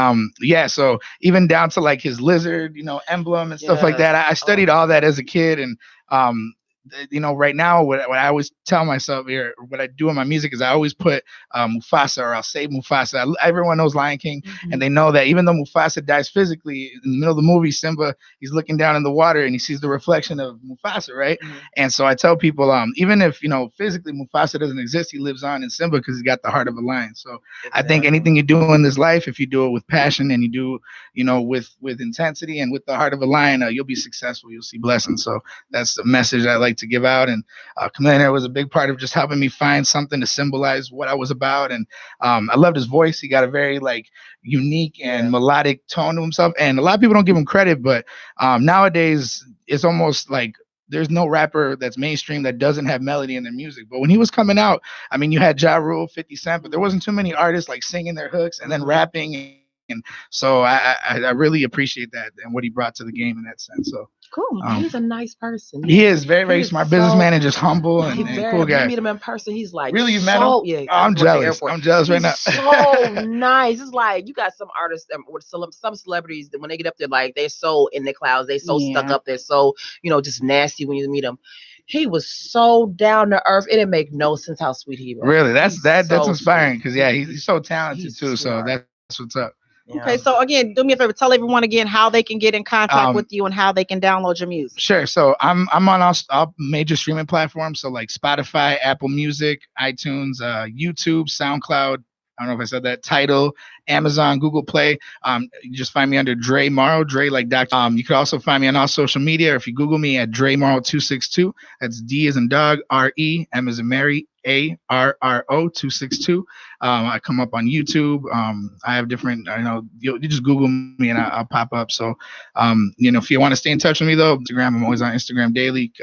so even down to like his lizard, emblem and stuff like that. I studied all that as a kid, and right now what I always tell myself here, what I do in my music is I always put Mufasa, or I'll say Mufasa. Everyone knows Lion King, and they know that even though Mufasa dies physically in the middle of the movie, Simba, he's looking down in the water and he sees the reflection of Mufasa, right? And so I tell people, even if physically Mufasa doesn't exist, he lives on in Simba because he's got the heart of a lion. So I think anything you do in this life, if you do it with passion and you do with intensity and with the heart of a lion, you'll be successful. You'll see blessings. So that's the message I like to give out. And Chameleon was a big part of just helping me find something to symbolize what I was about. And I loved his voice. He got a very unique and melodic tone to himself, and a lot of people don't give him credit, but nowadays it's almost like there's no rapper that's mainstream that doesn't have melody in their music. But when he was coming out, I mean, you had Ja Rule, 50 Cent, but there wasn't too many artists singing their hooks and then rapping. And so I really appreciate that and what he brought to the game in that sense. So cool. He's a nice person. He is very, very smart businessman and just humble and cool guy. You meet him in person, he's like, really, you met him? Yeah, I'm jealous. I'm jealous right now. So nice. It's like you got some artists or some celebrities that when they get up there, they're so in their clouds, they so stuck up, they're so just nasty when you meet them. He was so down to earth. It didn't make no sense how sweet he was. Really, that's inspiring because he's so talented too. So that's what's up. Yeah. Okay, so again, do me a favor, tell everyone again how they can get in contact with you and how they can download your music. Sure. So I'm on all major streaming platforms, so like Spotify, Apple Music, iTunes, YouTube, SoundCloud. I don't know if I said that. Tidal, Amazon, Google Play. You just find me under Dre Morrow, Dre like Dr. You can also find me on all social media. If you Google me at Dre Morrow 262, that's D as in dog, R-E, M as in Mary, ARRO 262. I come up on YouTube. I have different, you just Google me and I'll pop up. So, if you want to stay in touch with me though, Instagram, I'm always on Instagram daily,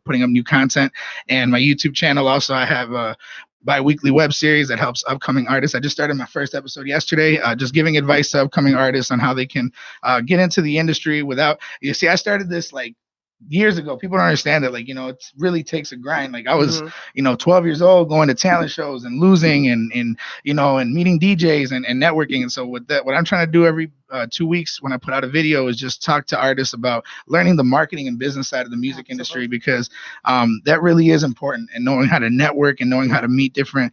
putting up new content. And my YouTube channel also, I have a bi-weekly web series that helps upcoming artists. I just started my first episode yesterday, just giving advice to upcoming artists on how they can get into the industry without, I started this years ago. People don't understand that it really takes a grind. I was 12 years old going to talent shows and losing and meeting DJs and networking. And so with that, what I'm trying to do every 2 weeks when I put out a video is just talk to artists about learning the marketing and business side of the music industry, because that really is important, and knowing how to network and knowing how to meet different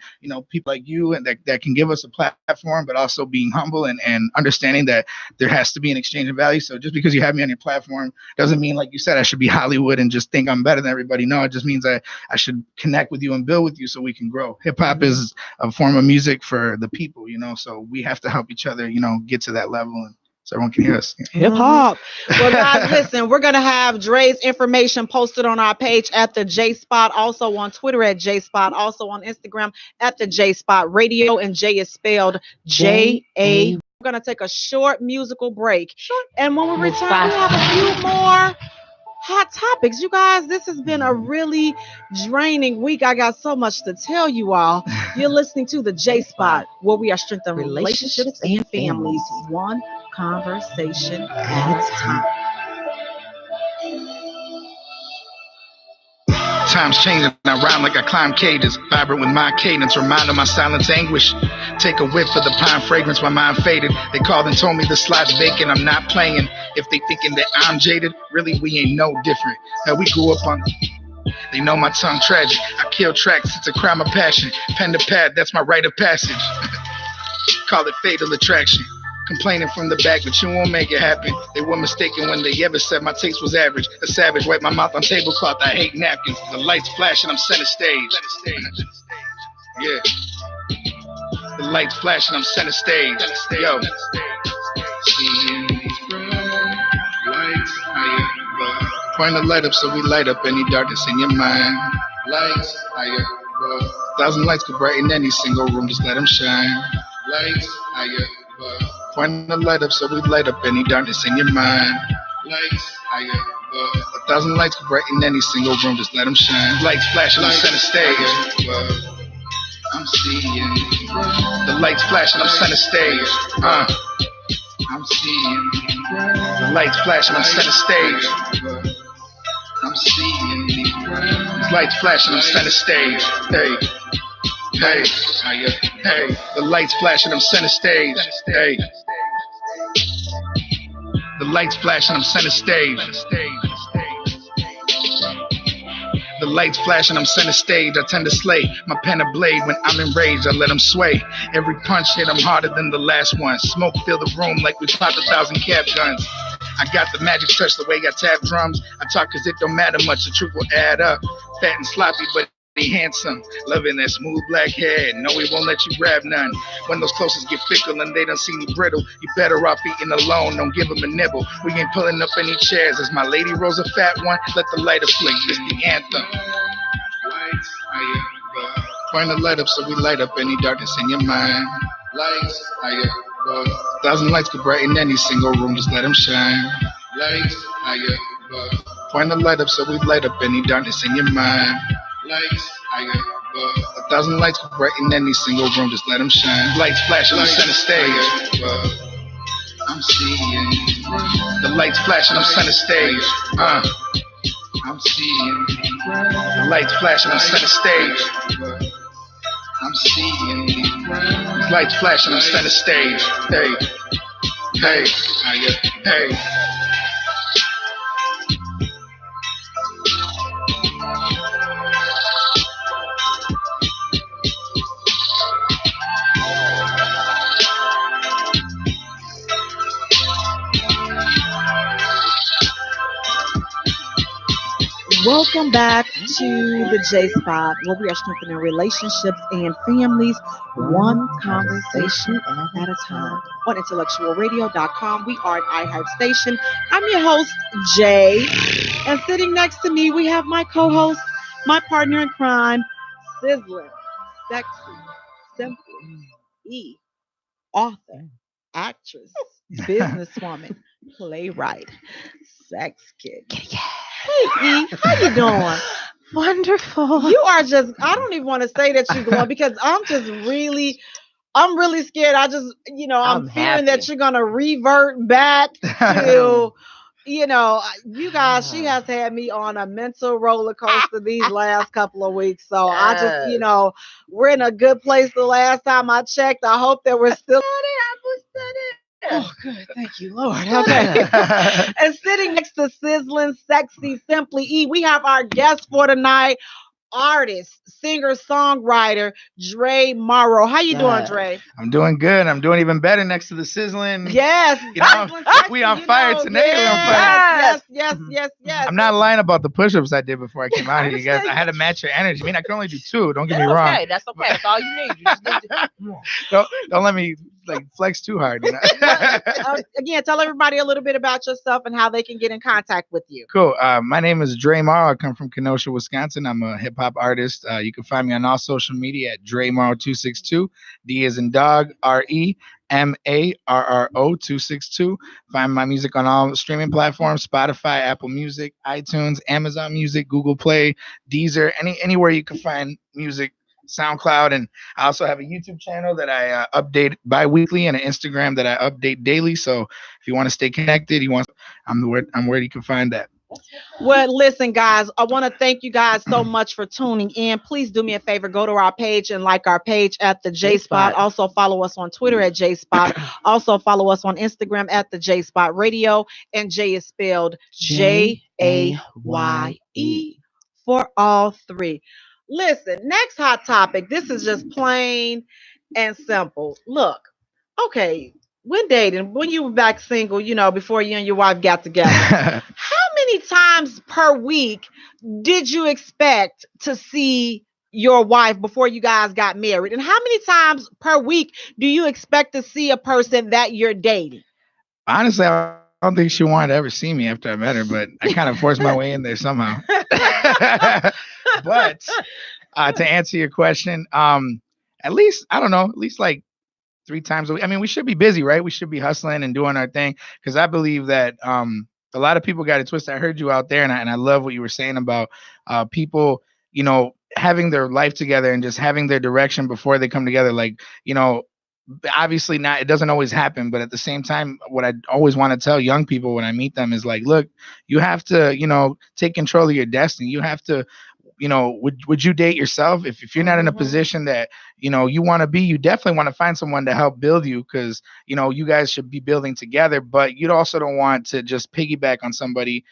people like you and that can give us a platform, but also being humble and understanding that there has to be an exchange of value. So just because you have me on your platform doesn't mean, like you said, I should be Hollywood and just think I'm better than everybody. No, it just means I should connect with you and build with you so we can grow. Hip hop is a form of music for the people, so we have to help each other, get to that level. So everyone can hear us. Hip hop. Well, guys, listen, we're going to have Dre's information posted on our page at the J Spot, also on Twitter at J Spot, also on Instagram at the J Spot Radio, and Jay is spelled J-A. We're going to take a short musical break. And when we return, we have a few more hot topics. You guys, this has been a really draining week. I got so much to tell you all. You're listening to the J Spot, where we are strengthening relationships and families, one conversation at a time. times change and I rhyme like I climb cages. Vibrant with my cadence, remind of my silence anguish. Take a whiff of the pine fragrance, my mind faded. They called and told me the slot's vacant, I'm not playing. If they thinking that I'm jaded, really we ain't no different. We grew up on... They know my tongue tragic. I kill tracks, it's a crime of passion. Pen to pad, that's my rite of passage. Call it fatal attraction. Complaining from the back, but you won't make it happen. They were mistaken when they ever said my taste was average. A savage, wipe my mouth on tablecloth, I hate napkins. The lights flashing, I'm center stage. Yeah. The lights flashing, I'm center stage. Yo. Seeing these bright lights higher above. Point the light up so we light up any darkness in your mind. Lights higher above. 1,000 lights could brighten any single room, just let them shine. Lights higher above. Point the light up so we light up any darkness in your mind. Lights higher above. 1,000 lights could brighten any single room, just let them shine. Lights flashing on center stage. I'm seeing the lights flashing on center stage. I'm seeing the lights flashing on center stage. I'm seeing these lights flashing on center stage. Hey, hey, hey, the lights flashing on center stage. Hey, the lights flashing on center stage. The lights flashing, I'm center stage. I tend to slay my pen a blade. When I'm enraged, I let them sway. Every punch hit them harder than the last one. Smoke fill the room like we popped 1,000 cap guns. I got the magic touch the way I tap drums. I talk cause it don't matter much, the truth will add up. Fat and sloppy, but he handsome. Loving that smooth black hair. No, he won't let you grab none. When those closest get fickle and they don't see me brittle, you better off eating alone, don't give him a nibble. We ain't pulling up any chairs. As my lady rolls a fat one, let the lighter flick, it's the anthem. Lights higher above. Point the light up so we light up any darkness in your mind. Lights higher above. 1,000 lights could brighten any single room, just let them shine. Lights higher above. Point the light up so we light up any darkness in your mind. Lights higher above. 1,000 lights could brighten any single room, just let them shine. Lights flashing on center stage. I'm seeing the lights flashing on center stage. I'm seeing the lights flashing on center stage. I'm seeing these lights flashing on center stage. Hey, hey, hey. Welcome back to the J Spot, where we are strengthening relationships and families one conversation at a time. On IntellectualRadio.com, we are an iHeart station. I'm your host, Jay, and sitting next to me, we have my co-host, my partner in crime, sizzling, sexy, simply, author, actress, businesswoman, playwright, sex kid. Hey, E, how you doing? Wonderful. You are just, I don't even want to say that you're going because I'm really scared. I'm fearing that you're going to revert back to, you guys, she has had me on a mental roller coaster these last couple of weeks. So I just, we're in a good place the last time I checked. I hope that we're still. Oh, good. Thank you, Lord. Okay. And sitting next to sizzling, sexy, simply E, we have our guest for tonight, artist, singer, songwriter, Dre Morrow. How you doing, Dre? I'm doing good. I'm doing even better next to the sizzling. Yes. We on fire today. Yes. I'm not lying about the push-ups I did before I came out here, you guys. I had to match your energy. I mean, I can only do 2. Don't get me wrong. Okay, that's okay. That's all you need. You just need to... Don't let me flex too hard. Again, tell everybody a little bit about yourself and how they can get in contact with you. Cool. My name is Dre Morrow. I come from Kenosha, Wisconsin. I'm a hip hop artist. You can find me on all social media at Dre Morrow 262. D as in dog, REMARRO 262. Find my music on all streaming platforms: Spotify, Apple Music, iTunes, Amazon Music, Google Play, Deezer, anywhere you can find music. SoundCloud, and I also have a YouTube channel that I update bi-weekly and an Instagram that I update daily. So if you want to stay connected, I'm where you can find that. Well, listen, guys, I want to thank you guys so much for tuning in. Please do me a favor, go to our page and like our page at the J Spot. Also follow us on Twitter at J Spot. Also follow us on Instagram at the J Spot Radio. And Jay is spelled Jaye for all three. Listen, next hot topic. This is just plain and simple. Look, okay, when dating, when you were back single, before you and your wife got together, how many times per week did you expect to see your wife before you guys got married? And how many times per week do you expect to see a person that you're dating? Honestly, I don't think she wanted to ever see me after I met her, but I kind of forced my way in there somehow. But to answer your question, at least, I don't know, at least like 3 times a week. I mean, we should be busy, right? We should be hustling and doing our thing, because I believe that a lot of people got it twisted. I heard you out there, and I love what you were saying about people, having their life together and just having their direction before they come together. Like, obviously not, it doesn't always happen, but at the same time, what I always want to tell young people when I meet them is like, look, you have to, take control of your destiny. You have to, would you date yourself if you're not in a position that you want to be? You definitely want to find someone to help build you, because you guys should be building together, but you also don't want to just piggyback on somebody,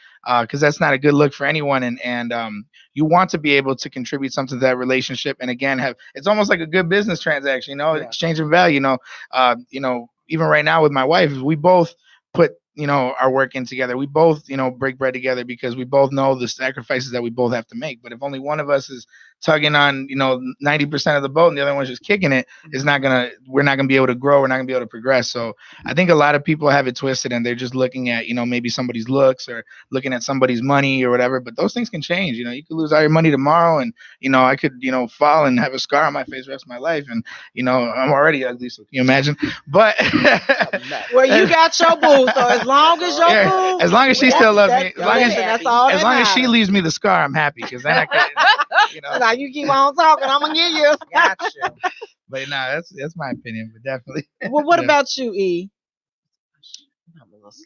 because that's not a good look for anyone. And you want to be able to contribute something to that relationship, and again, it's almost like a good business transaction, exchange of value. Even right now with my wife, we both put our work in together. We both break bread together, because we both know the sacrifices that we both have to make. But if only one of us is tugging on 90% of the boat and the other one's just kicking it, we're not gonna be able to grow. We're not gonna be able to progress. So I think a lot of people have it twisted, and they're just looking at maybe somebody's looks or looking at somebody's money or whatever. But those things can change. You could lose all your money tomorrow, and I could fall and have a scar on my face the rest of my life, and I'm already ugly, so can you imagine? But well, you got your boo, so as long as your boo, as long as she still loves me, that's all. As long as she leaves me the scar, I'm happy, because then I can, Now you keep on talking, I'm gonna get you. Gotcha. But no, that's my opinion. But definitely. Well, what about you, E?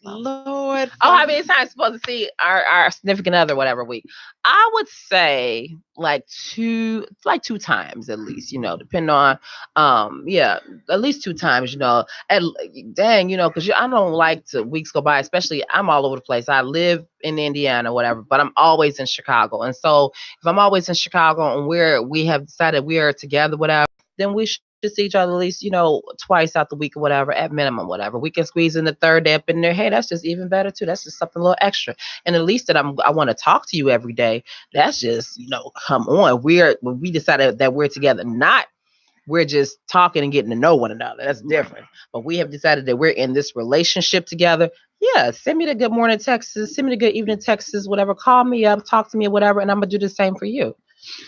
Lord. Oh, how many times supposed to see our significant other whatever week? I would say like two times at least, depending on at least 2 times, and dang, because I don't like to weeks go by, especially I'm all over the place. I live in Indiana, whatever, but I'm always in Chicago. And so if I'm always in Chicago and we have decided we are together, whatever, then we should see each other at least, twice out the week or whatever, at minimum, whatever. We can squeeze in the third day up in there. Hey, that's just even better too. That's just something a little extra. And at least that I want to talk to you every day. That's just, come on. When we decided that we're together, not we're just talking and getting to know one another. That's different. But we have decided that we're in this relationship together. Yeah, send me the good morning texts, send me the good evening texts, whatever. Call me up, talk to me, or whatever, and I'm gonna do the same for you.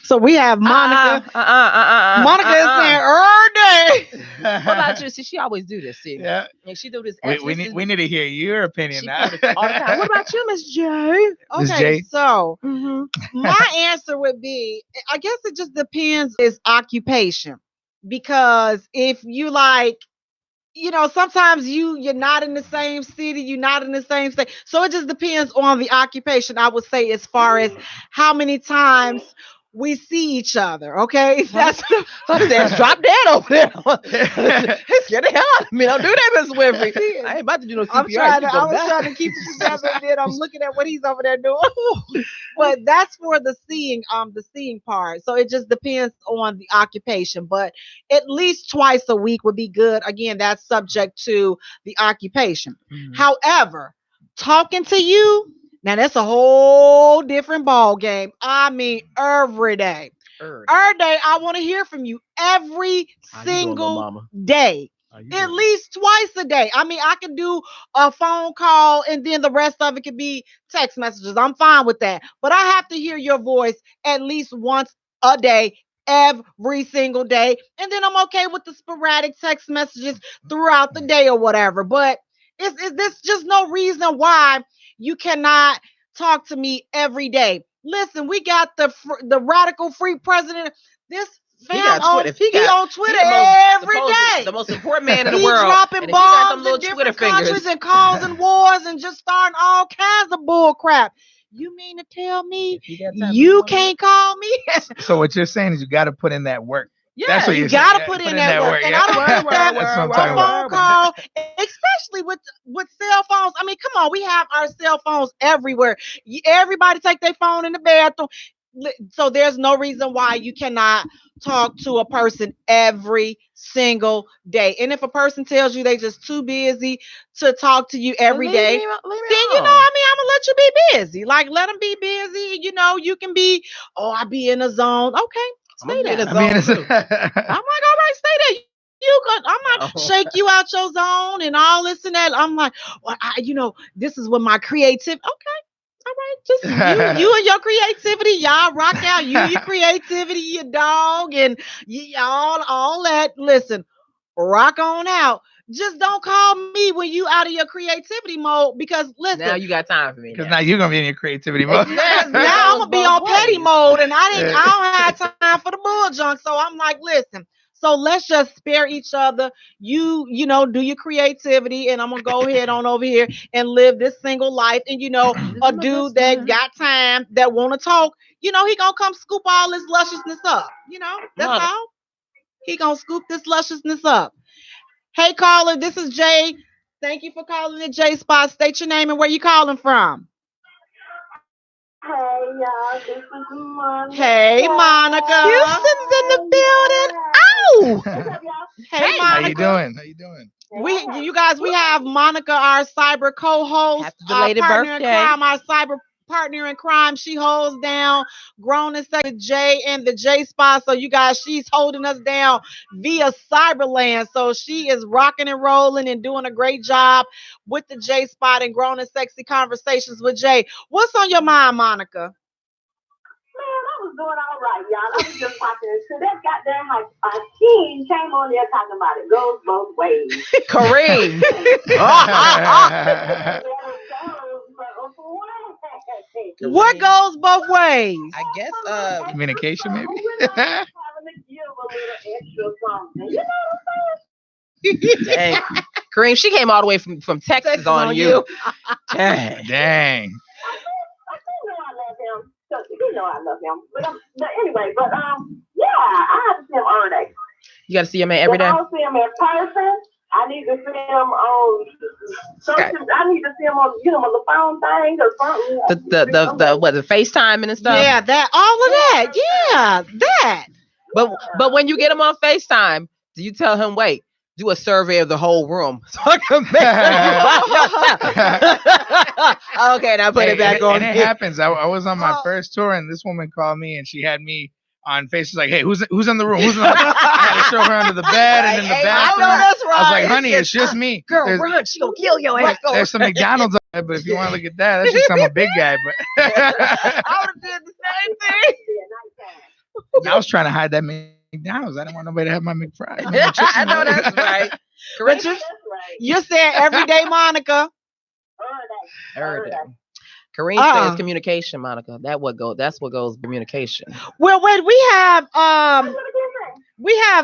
So we have Monica. Monica is saying every day. What about you? See, she always do this. See, yeah, and she do this. We need to hear your opinion now. All the time. What about you, Miss Jaye? Okay, so my answer would be, I guess it just depends. Is occupation, because if you like, sometimes you're not in the same city, you're not in the same state. So it just depends on the occupation, I would say, as far as how many times we see each other. Okay. That's drop dead over there. It's scared the hell out of me. Don't do that, Miss Winfrey. I ain't about to do no CPR. I was trying to keep it together, and then I'm looking at what he's over there doing. But that's for the seeing part. So it just depends on the occupation. But at least twice a week would be good. Again, that's subject to the occupation. However, talking to you, now that's a whole different ball game. I mean, every day. Every day, I want to hear from you every single day. At least twice a day. I mean, I can do a phone call and then the rest of it could be text messages. I'm fine with that. But I have to hear your voice at least once a day, every single day. And then I'm okay with the sporadic text messages throughout the day or whatever. But is this just no reason why you cannot talk to me every day? Listen, we got the radical free president. This fam on Twitter every day. The most important man in the world. He's dropping bombs in different countries and causing wars and just starting all kinds of bull crap. You mean to tell me time, you can't call me? So what you're saying is you got to put in that work. Yeah, That's what You you're saying. gotta Yeah, put in that work. And yeah. I don't think that That's what I'm a talking phone about. call, especially with cell phones. I mean, come on, we have our cell phones everywhere. Everybody take their phone in the bathroom. So there's no reason why you cannot talk to a person every single day. And if a person tells you they just too busy to talk to you every day, then I'm gonna let you be busy. Like, let them be busy. You can be, I be in a zone. Okay, stay there. I'm like, all right, stay there. I'm not shake you out your zone and all this and that. I'm like, well, this is what my creative. Okay, all right, just you and your creativity, y'all rock out. Your creativity, your dog, and all that. Listen, rock on out. Just don't call me when you out of your creativity mode, because listen, now you got time for me. Because now you're gonna be in your creativity mode. now I'm gonna be on petty mode, and I don't have time for the bull junk. So I'm like, listen. So let's just spare each other. You do your creativity, and I'm gonna go ahead on over here and live this single life. And a dude that got time, that want to talk, he gonna come scoop all this lusciousness up. That's all. He gonna scoop this lusciousness up. Hey, caller, this is Jay. Thank you for calling the J Spot. State your name and where you calling from. Hey, y'all, this is Monica. Hey, Monica. Houston's in the building. Oh! Hey, Monica. How you doing? We have Monica, our cyber co-host, Happy belated partner birthday. in crime, our cyber partner in crime. She holds down Grown and Sexy Jay and the J Spot. So you guys, she's holding us down via Cyberland. So she is rocking and rolling and doing a great job with the J Spot and Grown and Sexy Conversations with Jay. What's on your mind, Monica? Man, I was doing all right, y'all. I was just watching it. So that goddamn Hakeem came on there talking about it goes both ways. Kareem. What goes both ways? I guess Communication, maybe. Having to give a little extra something. You know what I'm saying? Dang. Kareem, she came all the way from Texas on you. Dang. Dang. You know I love him. But anyway, yeah, I have to see him every day. You got to see your man every day? I don't see him in person. I need to see him on social. I need to see him on, on the phone thing or something. The FaceTime and stuff? Yeah, all of that. Yeah, that. But when you get him on FaceTime, do you tell him, wait, do a survey of the whole room so I can make Okay, now put it back on. And it happens. I was on my first tour, and this woman called me, and she had me on Facebook, like, hey, who's in the room? I had to show her under the bed and in the bathroom. I know that's right. I was like, honey, it's just me. Girl, run. She gonna kill your ass. There's some McDonald's up there, but if you want to look at that's just I'm a big guy. But I would have did the same thing. I was trying to hide that McDonald's. I didn't want nobody to have my McFry. I know that's right. Correct. You're saying every day, Monica. Every day. Kareem says communication, Monica. That's what goes communication. Well, wait, we have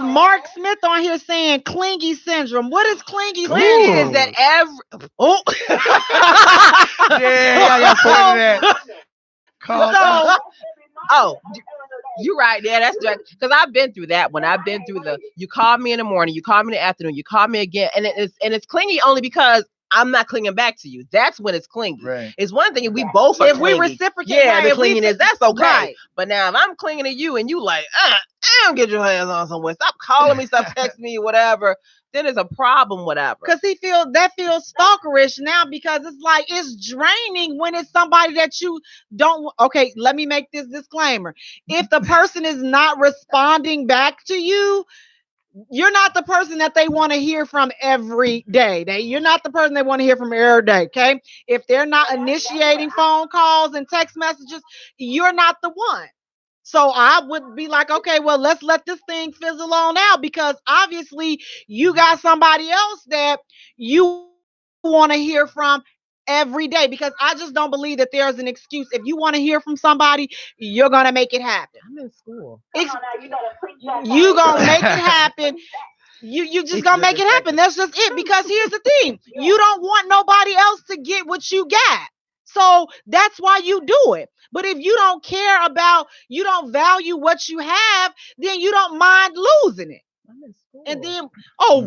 Mark Smith on here saying clingy syndrome. What is clingy syndrome? Is that every you're right. Yeah, that's right. Because I've been through that one. I've been through you call me in the morning, you call me in the afternoon, you call me again, and it's clingy only because I'm not clinging back to you. That's when it's clingy. Right. It's one thing if we both are if clingy. we reciprocate, the clinginess, that's okay. Right. But now if I'm clinging to you and you like, damn, get your hands on somewhere. Stop calling me, stop texting me, whatever. Then there's a problem, whatever. Because that feels stalkerish now, because it's like it's draining when it's somebody that you don't. Okay, let me make this disclaimer. If the person is not responding back to you, you're not the person that they want to hear from every day. You're not the person they want to hear from every day. Okay. If they're not initiating phone calls and text messages, you're not the one. So I would be like, okay, well, let's let this thing fizzle on out, because obviously you got somebody else that you want to hear from every day, because I just don't believe that there's an excuse. If you want to hear from somebody, you're going to make it happen. I'm in school. You going to make it happen. You just going to make it happen. That's just it. Because here's the thing. You don't want nobody else to get what you got. So that's why you do it. But if you don't care about, you don't value what you have, then you don't mind losing it. And then,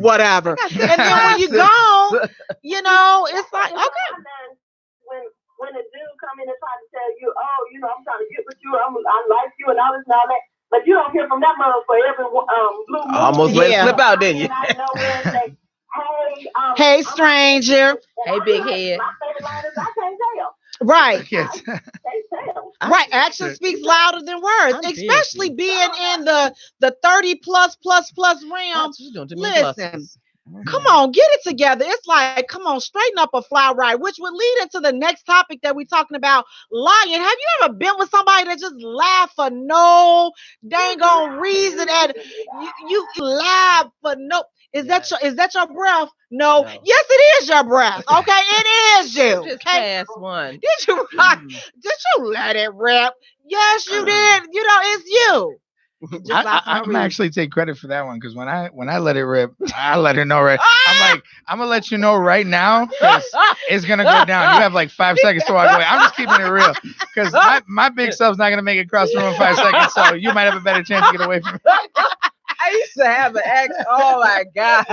whatever. And then when you gone, it's like, okay. When a dude come in and try to tell you, I'm trying to get with you, I like you and all this and all that, but you don't hear from that mother for every blue moon. Almost let it slip out, didn't you? Hey, stranger. Hey, big head. My favorite line is, I can't tell. Right. Yes. Right. Action speaks louder than words, especially being in the 30 plus realm. Listen, come on, get it together. It's like, come on, straighten up a fly right, which would lead into the next topic that we're talking about, lying. Have you ever been with somebody that just laugh for no dang on reason, and you laugh for no? Is that your breath? No. Yes, it is your breath. Okay, it is you. Just pass one. Did you let it rip? Yes, you did. It's you. I'm gonna actually take credit for that one, because when I let it rip, I let her know right. I'm like, I'm gonna let you know right now, because it's gonna go down. You have like 5 seconds to walk away. I'm just keeping it real, because my big self's not gonna make it across the room in 5 seconds, so you might have a better chance to get away from it. I used to have an ex. Oh my god!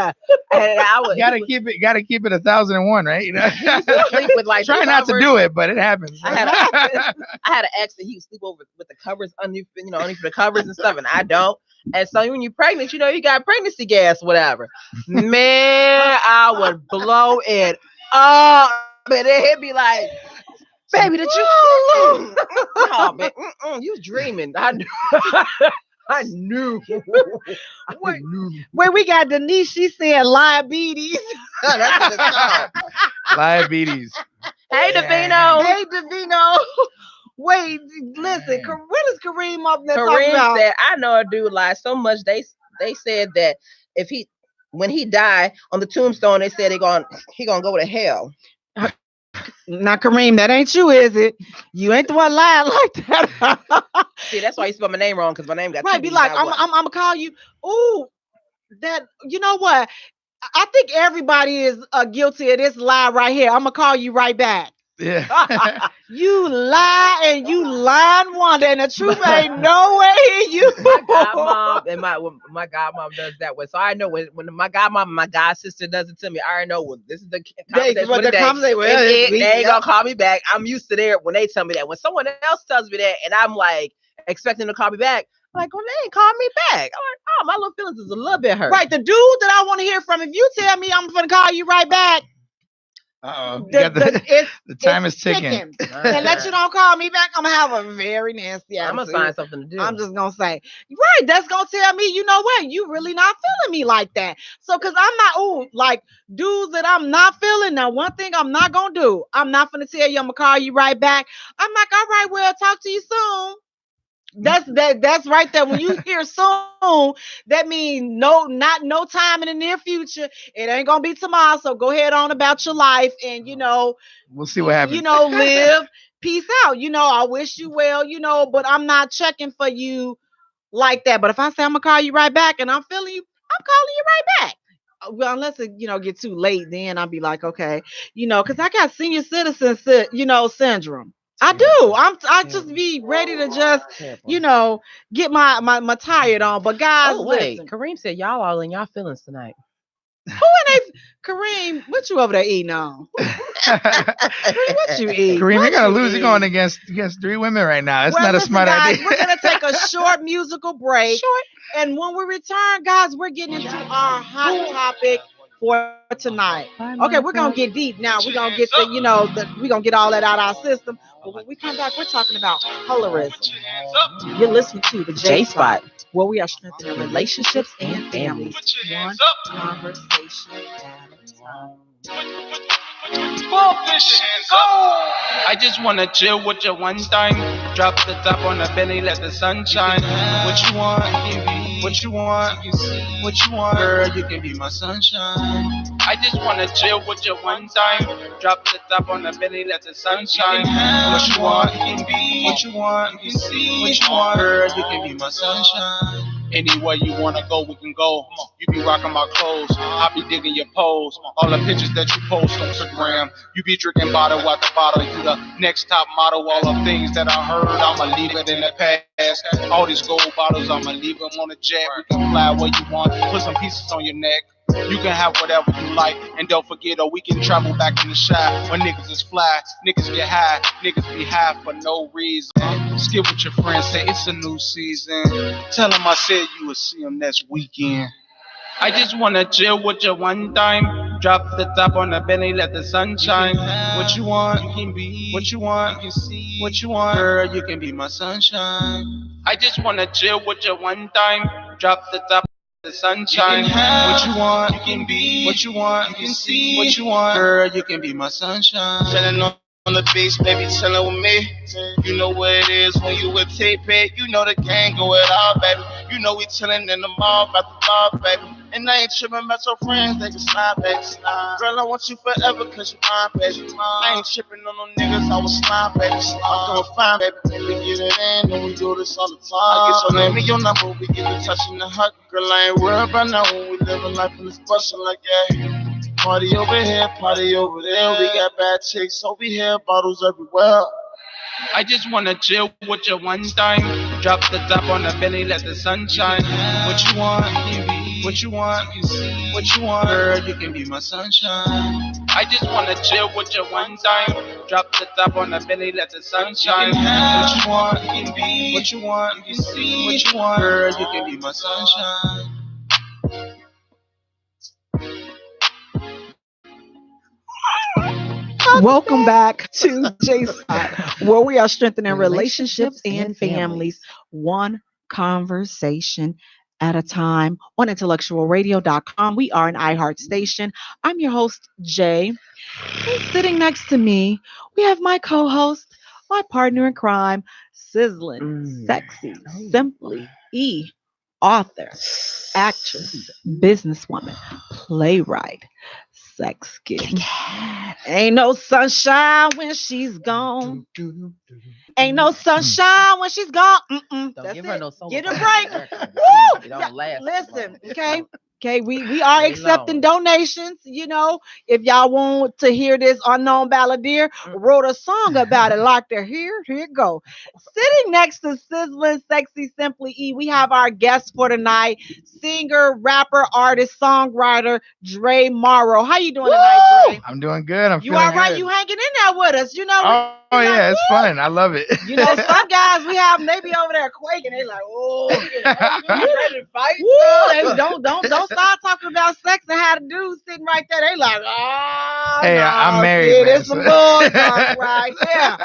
And I would gotta keep it 1,001, right? Sleep with like try not to do it, but it happens. I had an ex that he would sleep over with the covers underneath the covers and stuff, and I don't. And so when you're pregnant, you got pregnancy gas, whatever. Man, I would blow it up, but it'd be like, baby, did you? Oh man, you was dreaming. I knew. Wait, we got Denise. She said diabetes. Diabetes. Hey, Davino. Hey, Davino. Wait, listen. What is Kareem up there talking Kareem about? said, I know a dude lied so much. They said that when he died on the tombstone, they said he gonna go to hell. Now, Kareem, that ain't you, is it? You ain't the one lying like that. See, that's why you spelled my name wrong, because my name got right. Be like, I'm gonna call you. Ooh, that. You know what? I think everybody is guilty of this lie right here. I'm gonna call you right back. Yeah. You lie and you lying wonder, and the truth ain't nowhere in you. My godmom and my godmom does that way, so I know when my godmom and my god sister does it to me, I already know this is the conversation for the day. They ain't gonna call me back. I'm used to there when they tell me that. When someone else tells me that, and I'm like expecting them to call me back, I'm like, well, they ain't call me back. I'm like, oh, my little feelings is a little bit hurt. Right, the dude that I want to hear from. If you tell me I'm gonna call you right back. The time is ticking. And let you don't call me back, I'm gonna have a very nasty attitude. I'm gonna find something to do. I'm just gonna say, right, that's gonna tell me, you know what, you really not feeling me like that. So, cause I'm not, like dudes that I'm not feeling. Now, one thing I'm not gonna do, I'm not gonna tell you I'm gonna call you right back. I'm like, all right, well, talk to you soon. That's right there. When you hear soon, that means not no time in the near future. It ain't gonna be tomorrow. So go ahead on about your life, and we'll see what happens. Live. Peace out. I wish you well. But I'm not checking for you like that. But if I say I'm gonna call you right back, and I'm feeling you, I'm calling you right back. Well, unless it get too late, then I'll be like, okay, because I got senior citizen syndrome. I do. I just be ready to just, get my tired on. But guys, listen. Kareem said y'all all in y'all feelings tonight. Who in Kareem? What you over there eating on? What you eat? Kareem, you're gonna lose. You're going against 3 women right now. It's not a smart idea. We're gonna take a short musical break, and when we return, guys, we're getting into our hot topic for tonight. Okay, we're gonna get deep now. We're gonna get we're gonna get all that out of our system. But when we come back, we're talking about colorism. You're listening to the Jaye Spot, where we are strengthening relationships and families, one conversation at a time. I just wanna chill with you one time. Drop the top on the belly, let the sun shine. What you want? What you want? What you want? Girl, you can be my sunshine. I just wanna chill with you one time. Drop the top on the belly, let the sun shine. What you want? What you want? What you want? Girl, you can be my sunshine. Anywhere you wanna go, we can go. You be rocking my clothes, I be digging your pose. All the pictures that you post on Instagram. You be drinking bottle after bottle. You the next top model. All the things that I heard, I'ma leave it in the past. All these gold bottles, I'ma leave them on the jet. We can fly where you want, put some pieces on your neck. You can have whatever you like, and don't forget, we can travel back in the shy. When niggas is fly, niggas get high, niggas be high for no reason. Skip with your friends, say it's a new season. Tell them I said you will see them next weekend. I just wanna chill with you one time. Drop the top on the belly, let the sun shine. What you want, you can be. What you want, you can see. What you want, girl, you can be my sunshine. I just wanna chill with you one time. Drop the top. The sunshine, what you want, you can be. What you want, you can see. What you want, girl, you can be my sunshine. Chillin' on the beach, baby, chillin' with me. You know what it is when you with T-Pit. You know the gang go it all, baby. You know we chillin' in the mall, about the bar, baby. And I ain't trippin' about your friends, they can slide, baby. Girl, I want you forever, cause you mine, baby. I ain't trippin' on no niggas, I was slime, baby. I'm doing fine, baby. We get it in, and we do this all the time. I get your name and your number, we get to touching the heart. Girl, I ain't worried about now when we living life in this bustin' like that. Party over here, party over there. We got bad chicks over here, bottles everywhere. I just wanna chill with you one time. Drop the top on the belly, let the sun shine. What you want, you can be. What you want, you can see. What you want, girl, you can be my sunshine. I just wanna chill with you one time. Drop the top on the belly, let the sun shine. What you want, you can be. What you want, you can see. What you want, girl, you can be my sunshine. Welcome back to J Spot, where we are strengthening relationships and families, one conversation at a time on IntellectualRadio.com. We are an iHeart station. I'm your host, Jay. And sitting next to me, we have my co-host, my partner in crime, sizzling, sexy, simply E, author, actress, businesswoman, playwright, sex kid. Ain't no sunshine when she's gone. Ain't no sunshine when she's gone. Don't That's give her it. no solo. Get a part. break. It Woo! don't last. Listen, okay. Okay, we are Ain't accepting long. donations. You know, if y'all want to hear this unknown balladeer wrote a song about it, like to here it go. Sitting next to sizzling, sexy, simply E, we have our guest for tonight, singer, rapper, artist, songwriter, Dre Morrow. How you doing tonight, Dre? I'm doing good. I'm You feeling all right? good. You hanging in there with us? You know. Oh yeah, it's fun. I love it. You know, some guys we have them, they be over there quaking. They like, oh, you ready to fight? Woo, they don't start talking about sex and how the dudes sitting right there. They like, oh, Hey, no, I'm married, see, man, this some so- bull talk right here.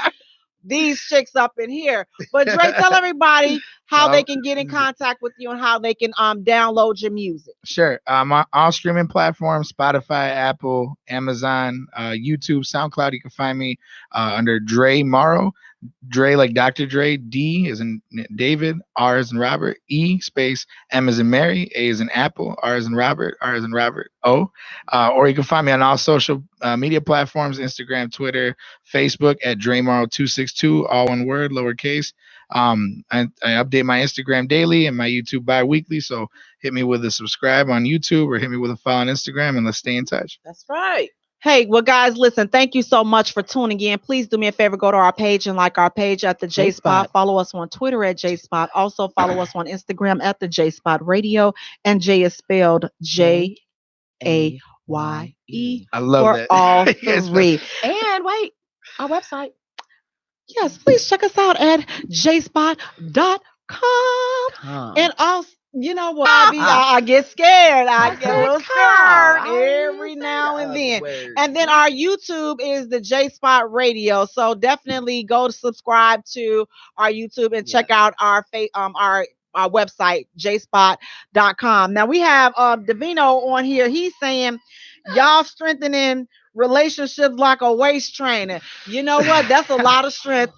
These chicks up in here. But Dre, tell everybody how they can get in contact with you and how they can download your music. Sure. On all streaming platforms, Spotify, Apple, Amazon, YouTube, SoundCloud. You can find me under Dre Morrow. Dre like Dr. Dre. D is in David. R is in Robert. E space. M is in Mary. A is in Apple. R is in Robert. R is in Robert. O. Or you can find me on all social media platforms: Instagram, Twitter, Facebook at Dre Morrow 262, all one word, lowercase. I update my Instagram daily and my YouTube bi-weekly. So hit me with a subscribe on YouTube or hit me with a follow on Instagram and let's stay in touch. That's right. Hey, well, guys, listen, thank you so much for tuning in. Please do me a favor, go to our page and like our page at the J Spot. Follow us on Twitter at J Spot. Also follow us on Instagram at the J Spot Radio. And Jay is spelled Jaye. I love for that. all Yes, three. And wait, our website. Yes, please check us out at jspot.com. And also, you know what? I get scared. I get a little scared every now and then. And then our YouTube is the J Spot Radio. So definitely go to subscribe to our YouTube and check out our website, jspot.com. Now we have Davino on here. He's saying y'all strengthening relationships like a waist trainer. You know what? That's a lot of strength.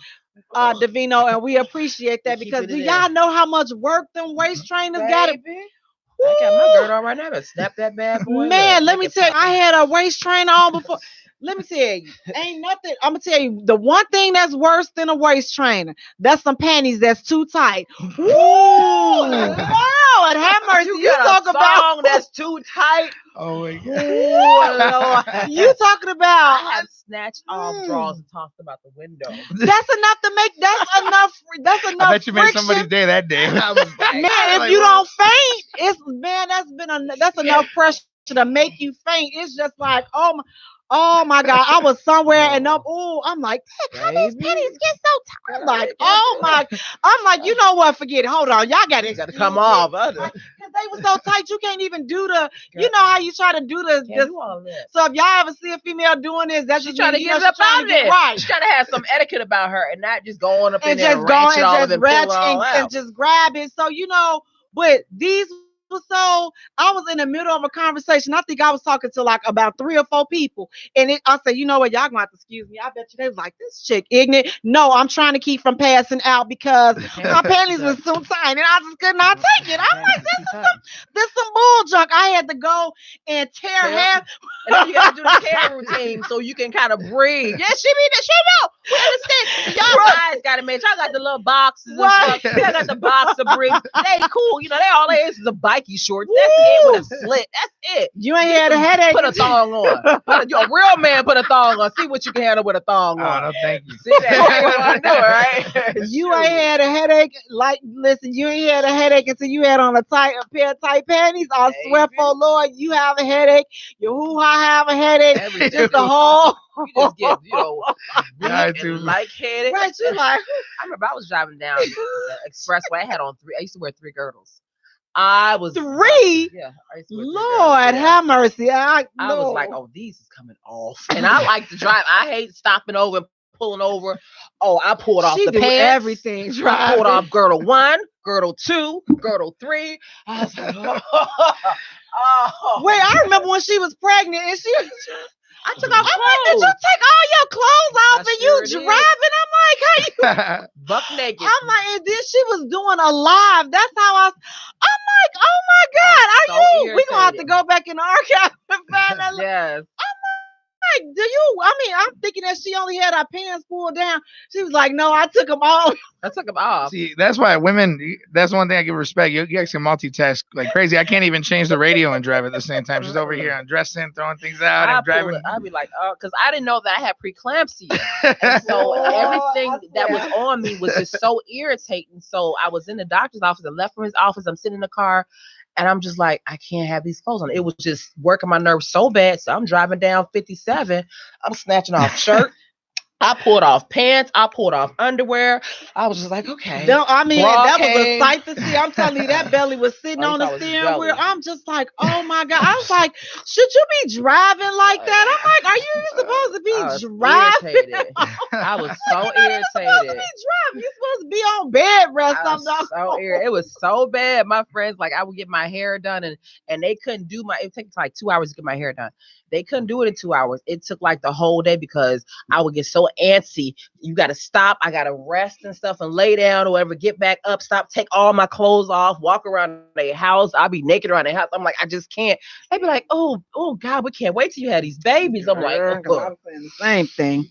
Davino, and we appreciate that because do y'all know how much work them waist trainers got? I got my girl on right now. But snap that bad boy. Man, let me tell you, I had a waist trainer on before. Let me tell you, ain't nothing. I'm gonna tell you the one thing that's worse than a waist trainer. That's some panties that's too tight. Woo! Lord, have mercy. You got talk a song that's too tight. Oh my God. Oh, Lord. You talking about? I have snatched off drawers and tossed them out the window. That's enough to make. That's enough. I bet you made friction. somebody's day that day. I was like, Man, if you don't faint, that's enough pressure to make you faint. It's just like, oh my God, I was somewhere and I'm like, how these pennies get so tight? I'm like, I'm like, you know what? Forget it. Hold on, y'all got to come off. Because they were so tight, you can't even do you know how you try to do this. So if y'all ever see a female doing this, that's just trying to get it up out of there. Right. She's trying to have some etiquette about her and not just going up in there and ratchet all of them and just grab it. So, but these was so, I was in the middle of a conversation. I think I was talking to like about 3 or 4 people. And I said, you know what, y'all gonna have to excuse me. I bet you they was like, this chick ignorant. No, I'm trying to keep from passing out because my panties was so tight and I just could not take it. I'm like, this is some bull junk. I had to go and tear half. And then you got to do the care routine so you can kind of breathe. Yeah, she know. We understand. Y'all guys got to make y'all got the little boxes and stuff. Y'all got the box to breathe. They cool. They all there is a bikie shorts. That's it with a slit. That's it. You ain't had a headache. Put a thong on. Your real man put a thong on. See what you can handle with a thong on. Oh, no, thank you. See that? You want to do it, right? You ain't had a headache. Like, listen, you ain't had a headache until you had on a pair of tight panties. I swear for Lord, you have a headache. Your hoo-ha have a headache. Just the whole. You just get, lightheaded. Right, you like. I remember I was driving down the expressway. I had on 3. I used to wear 3 girdles. I was 3. Yeah. I used to wear 3 Lord, girdles, have mercy. I was like, oh, these is coming off. And I like to drive. I hate stopping over and pulling over. Oh, I pulled off the pants. Everything. I pulled off girdle 1, girdle 2, girdle 3. I was like, Wait, I remember when she was pregnant and I took off clothes. Like, did you take all your clothes off and you driving? I'm like, how you buck naked? I'm like, and then she was doing a live. That's how I'm like, oh my God, are you? We gonna have to go back in the archive and find that. Yes. Like, I'm thinking that she only had her pants pulled down. She was like, no, I took them off. I took them off. See, that's why women, that's one thing I give respect. You actually multitask like crazy. I can't even change the radio and drive at the same time. She's over here undressing, throwing things out and driving. I'd be like, because I didn't know that I had preeclampsia. And so everything that was on me was just so irritating. So I was in the doctor's office and left from his office. I'm sitting in the car. And I'm just like, I can't have these clothes on. It was just working my nerves so bad. So I'm driving down 57. I'm snatching off shirt. I pulled off pants. I pulled off underwear. I was just like, okay. No, that was a sight to see. I'm telling you, that belly was sitting on the steering wheel. I'm just like, oh my God. I was like, should you be driving like that? I'm like, are you supposed to be driving? I was so irritated. Supposed to be driving. You're supposed to be on bed rest. It was so bad. My friends, like, I would get my hair done and they couldn't do it takes like 2 hours to get my hair done. They couldn't do it in 2 hours. It took like the whole day because I would get so antsy. You got to stop. I got to rest and stuff and lay down or whatever. Get back up, stop, take all my clothes off, walk around the house. I'll be naked around the house. I'm like, I just can't. They'd be like, oh God, we can't wait till you have these babies. I'm like, I'm saying the same thing.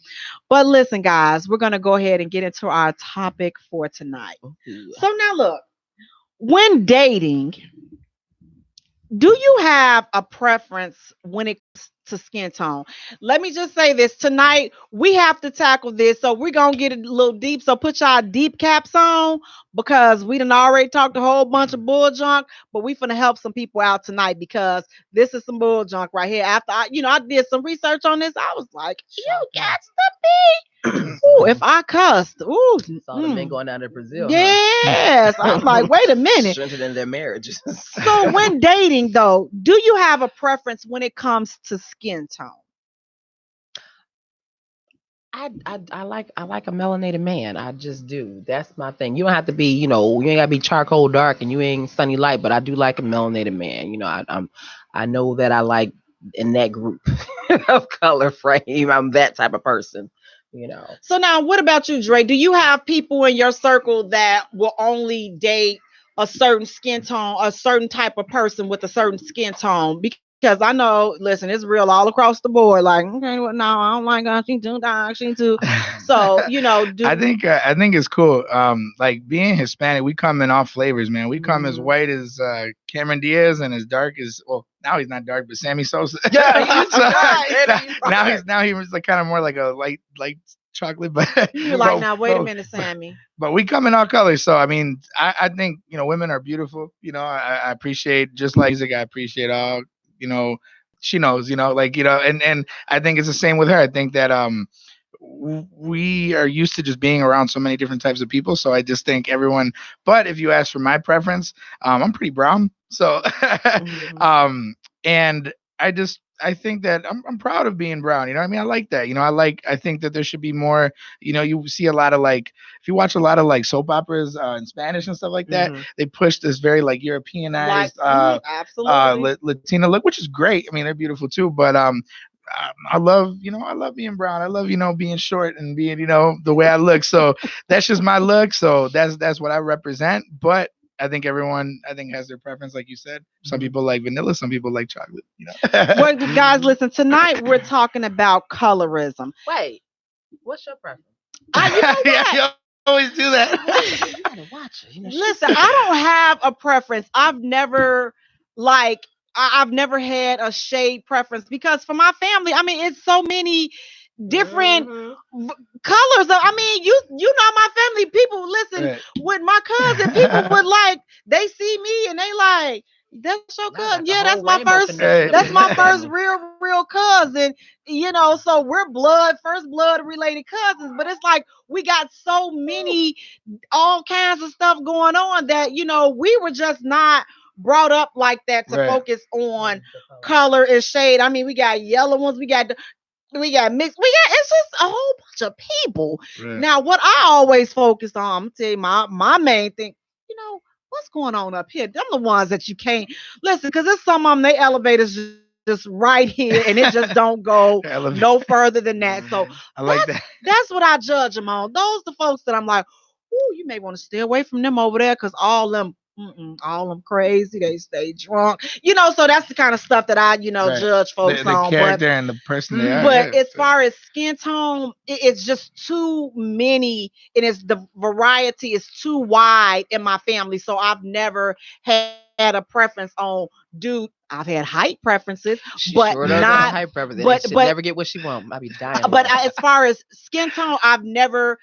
But listen, guys, we're going to go ahead and get into our topic for tonight. So now look, when dating, do you have a preference when it comes to skin tone? Let me just say this. Tonight, we have to tackle this. So we're going to get a little deep. So put y'all deep caps on because we done already talked a whole bunch of bull junk, but we finna help some people out tonight because this is some bull junk right here. After I did some research on this, I was like, you got to be. Ooh, if I cussed. Ooh. Saw the men going down to Brazil. Yes. Huh? I'm like, wait a minute. Strengthening their marriages. So when dating though, do you have a preference when it comes to skin tone? I like a melanated man. I just do. That's my thing. You don't have to be, you ain't gotta be charcoal dark and you ain't sunny light, but I do like a melanated man. I know that I like in that group of color frame. I'm that type of person. So now what about you, Dre? Do you have people in your circle that will only date a certain skin tone, a certain type of person with a certain skin tone? Because Because I know, listen, it's real all across the board. Like, okay, well, no, I don't like her. She too dark. She too. So, I think it's cool. Like being Hispanic, we come in all flavors, man. We come as white as Cameron Diaz and as dark as now he's not dark, but Sammy Sosa. Yeah, he's So, dark. now he was like kind of more like a light chocolate, but you're like, now wait a minute, Sammy. But we come in all colors. So I mean, I think women are beautiful. I appreciate just like music. I appreciate all. She knows. And I think it's the same with her. I think that we are used to just being around so many different types of people. So I just think everyone. But if you ask for my preference, I'm pretty brown. So, and I think that I'm proud of being brown. You know what I mean? I like that. I think that there should be more. You see a lot of if you watch a lot of soap operas in Spanish and stuff like that, they push this very Europeanized, absolutely Latina look, which is great. I mean, they're beautiful too. But I love being brown. I love being short and being the way I look. So that's just my look. So that's what I represent. But I think everyone has their preference, like you said. Some people like vanilla, some people like chocolate. Well, guys, listen. Tonight we're talking about colorism. Wait, what's your preference? You always do that. You gotta watch her. Listen, I don't have a preference. I've never I've never had a shade preference because for my family, I mean, it's so many different colors. I mean, you know my family. People listen with my cousin. People would they see me and they like, that's your cousin. Yeah, that's my first. That's my first real cousin. So we're first blood related cousins. But it's like we got so many, all kinds of stuff going on that we were just not brought up like that to focus on color and shade. I mean, we got yellow ones. We got mixed. It's just a whole bunch of people. Right. Now, what I always focus on, I'm gonna tell you my main thing, what's going on up here? Them the ones that you can't listen, because there's some of them, they elevators just right here and it just don't go no further than that. So I like that. That's what I judge them on. Those the folks that I'm like, ooh, you may want to stay away from them over there because all them crazy, they stay drunk, so that's the kind of stuff that I judge folks the on. Character and the person they are. But as far as skin tone, it's just too many, and the variety is too wide in my family. So I've never had a preference on dude. I've had height preferences, but not height preferences. But never get what she wants. I'll be dying. But as far as skin tone, I've never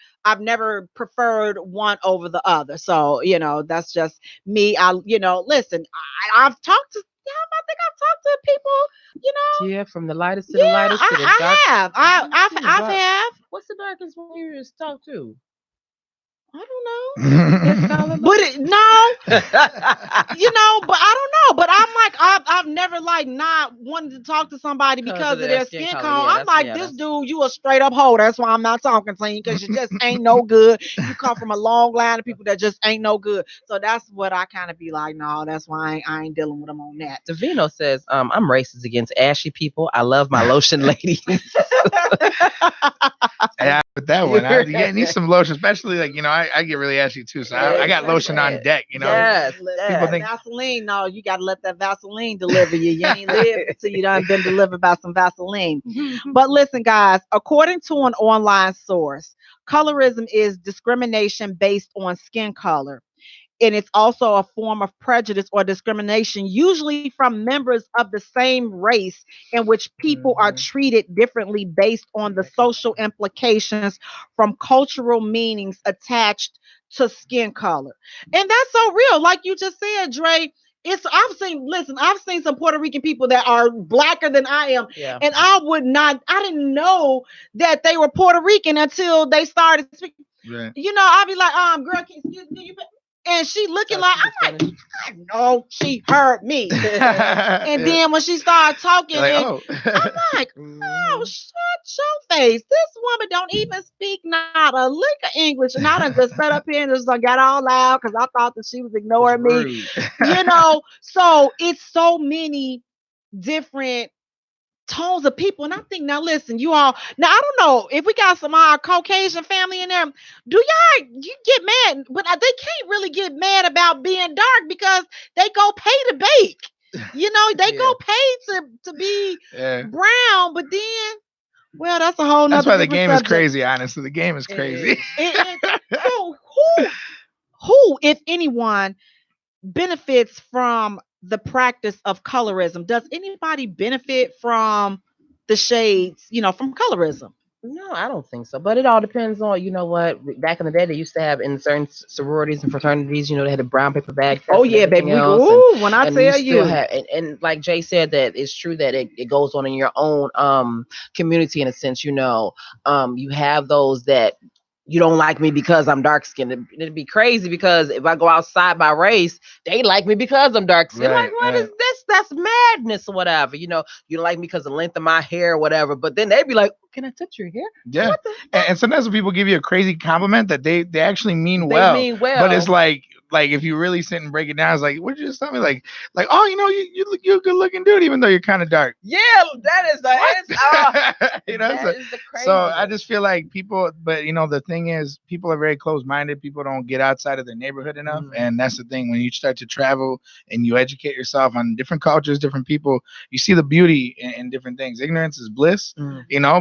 preferred one over the other. So that's just me. Listen, I've talked to. I think I've talked to people. Yeah, from the lightest to the lightest to the dark. I have. What's the darkest one you just talked to? I don't know. But no, but I don't know. But I'm like, I've never not wanted to talk to somebody because of their skin tone. I'm like, this dude, you a straight up hoe. That's why I'm not talking to you, because you just ain't no good. You come from a long line of people that just ain't no good. So that's what I kind of be like, no, that's why I ain't dealing with them on that. Davino says, I'm racist against ashy people. I love my lotion ladies. Yeah, with that one, I need some lotion, especially I get really ashy too, so I got lotion on deck. Yes, people think Vaseline. No, you got to let that Vaseline deliver you. You ain't live until you done been delivered by some Vaseline. But listen, guys, according to an online source, colorism is discrimination based on skin color. And it's also a form of prejudice or discrimination, usually from members of the same race, in which people are treated differently based on the social implications from cultural meanings attached to skin color. And that's so real. Like you just said, Dre, I've seen some Puerto Rican people that are blacker than I am. Yeah. And I didn't know that they were Puerto Rican until they started speaking. Right. I'll be like, girl, excuse me, and she looking like, I'm like, I know she heard me. And then when she started talking, I'm like, oh, shut your face. This woman don't even speak not a lick of English. And I done just sat up here and just got all loud because I thought that she was ignoring me. So it's so many different tones of people. And I think, now listen, you all, now I don't know if we got some Caucasian family in there, you get mad, but they can't really get mad about being dark because they go pay to bake. They Yeah. go pay to be Yeah. brown, but then, well, that's a whole That's nother why the different game is subject. crazy, honestly. The game is It crazy. is. So who, if anyone, benefits from the practice of colorism? Does anybody benefit from the shades, from colorism? No, I don't think so. But it all depends on, you know what, back in the day, they used to have in certain sororities and fraternities, they had the brown paper bag test Oh and yeah, baby. everything else. When I And you tell still you, have, and like Jay said, that it's true that it goes on in your own community in a sense, you have those that you don't like me because I'm dark skinned. It'd be crazy because if I go outside by race, they like me because I'm dark skinned. Like, Right, what is right. this? That's madness or whatever. You don't like me because of the length of my hair or whatever. But then they'd be like, can I touch your hair? Yeah. What the And sometimes when people give you a crazy compliment that they actually mean They well. mean well. But it's like if you really sit and break it down, it's like, what did you just tell me? Like, oh, you're a good looking dude, even though you're kind of dark. Yeah, that is the answer. That is the So I craziness. just feel like people, but the thing is, people are very close minded. People don't get outside of their neighborhood enough. And that's the thing. When you start to travel and you educate yourself on different cultures, different people, you see the beauty in different things. Ignorance is bliss,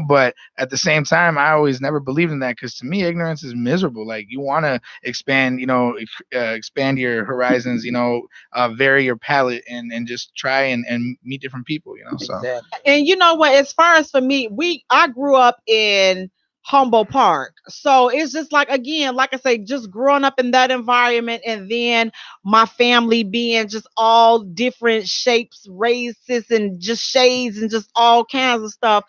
but at the same time, I always never believed in that, because to me, ignorance is miserable. Like, you want to expand, expand your horizons, vary your palette, and just try and meet different people, so. Exactly. and you know what? As far as for me, I grew up in Humboldt Park, so it's just like, again, like I say, just growing up in that environment, and then my family being just all different shapes, races, and just shades, and just all kinds of stuff.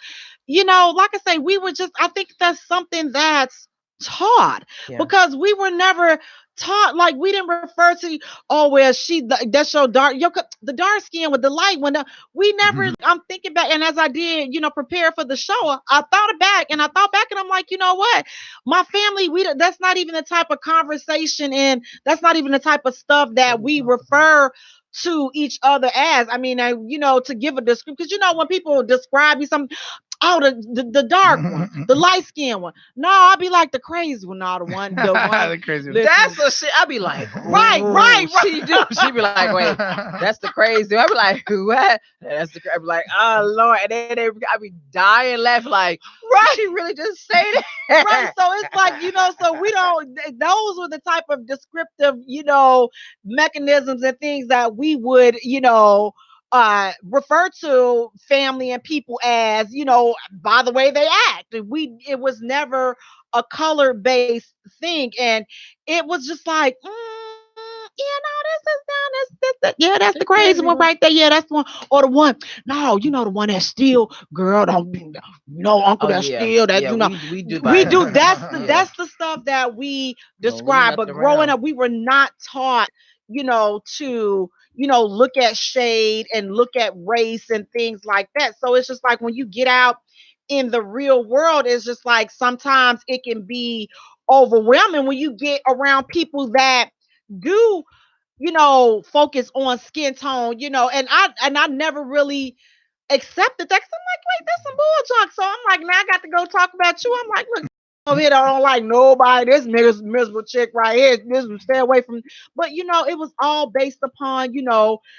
Like I say, we were just. I think that's something that's taught, Yeah. because we were never taught, like, we didn't refer to, oh well, that's your dark, the dark skin with the light one. We never. I'm thinking back, and as I did, prepare for the show, I thought back, and I'm like, you know what, my family, that's not even the type of conversation, and that's not even the type of stuff that we refer to each other as. I mean, to give a description, because when people describe you something, oh, the dark one, the light skinned one. No, I'll be like the crazy one, not the one. The crazy one. That's the shit. I'd be like, Right. She be like, wait, that's the crazy. I'd be like, what? That's the. I'd be like, oh Lord, and then I'd be dying laughing, like, right? She really just say that, Right. So it's like, so we don't, those were the type of descriptive, mechanisms and things that we would, refer to family and people as, by the way they act. It was never a color based thing. And it was just like, yeah, that's the crazy one right there. Yeah, that's the one. Or the one, no, the one that's still, girl, don't be, uncle, that's still, that, we do. we do. Yeah. That's the stuff that we No, we describe. But nothing growing around. up, we were not taught, to look at shade and look at race and things like that. So it's just like, when you get out in the real world, it's just like, sometimes it can be overwhelming when you get around people that do, focus on skin tone, and I never really accepted that, 'cause I'm like, wait, that's some bull junk. So I'm like, now I got to go talk about you. I'm like, look, over here, I don't like nobody. This nigga's miserable chick right here. This stay away from. But it was all based upon,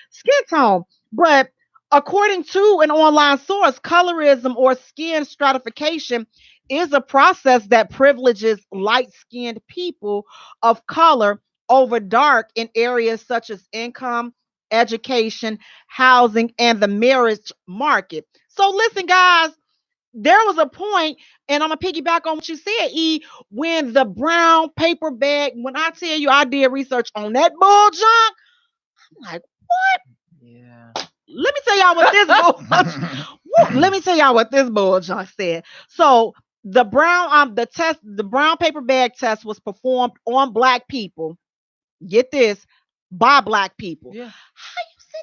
skin tone. But according to an online source, colorism, or skin stratification, is a process that privileges light-skinned people of color over dark in areas such as income, education, housing, and the marriage market. So listen, guys, there was a point, and I'm gonna piggyback on what you said, when the brown paper bag, when I tell you I did research on that bull junk, I'm like, Yeah. let me tell y'all what this let me tell y'all what this bull junk said. So the brown paper bag test was performed on black people. Get this, by black people. Yeah. How you said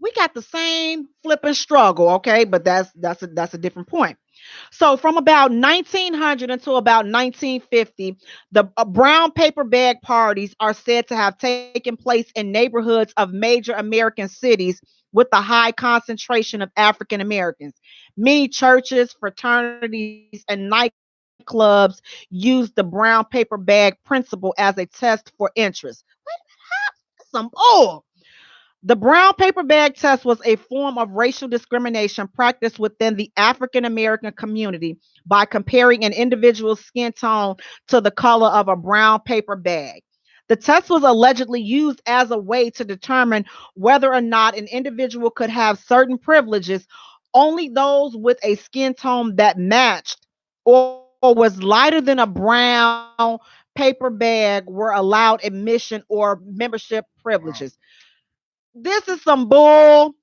we got the same flipping struggle, okay? But that's a different point. So from about 1900 until about 1950, the brown paper bag parties are said to have taken place in neighborhoods of major American cities with a high concentration of African Americans. Many churches, fraternities, and nightclubs used the brown paper bag principle as a test for interest. Wait a minute, some bull. The brown paper bag test was a form of racial discrimination practiced within the African American community by comparing an individual's skin tone to the color of a brown paper bag. The test was allegedly used as a way to determine whether or not an individual could have certain privileges. Only those with a skin tone that matched or was lighter than a brown paper bag were allowed admission or membership privileges. This is some bull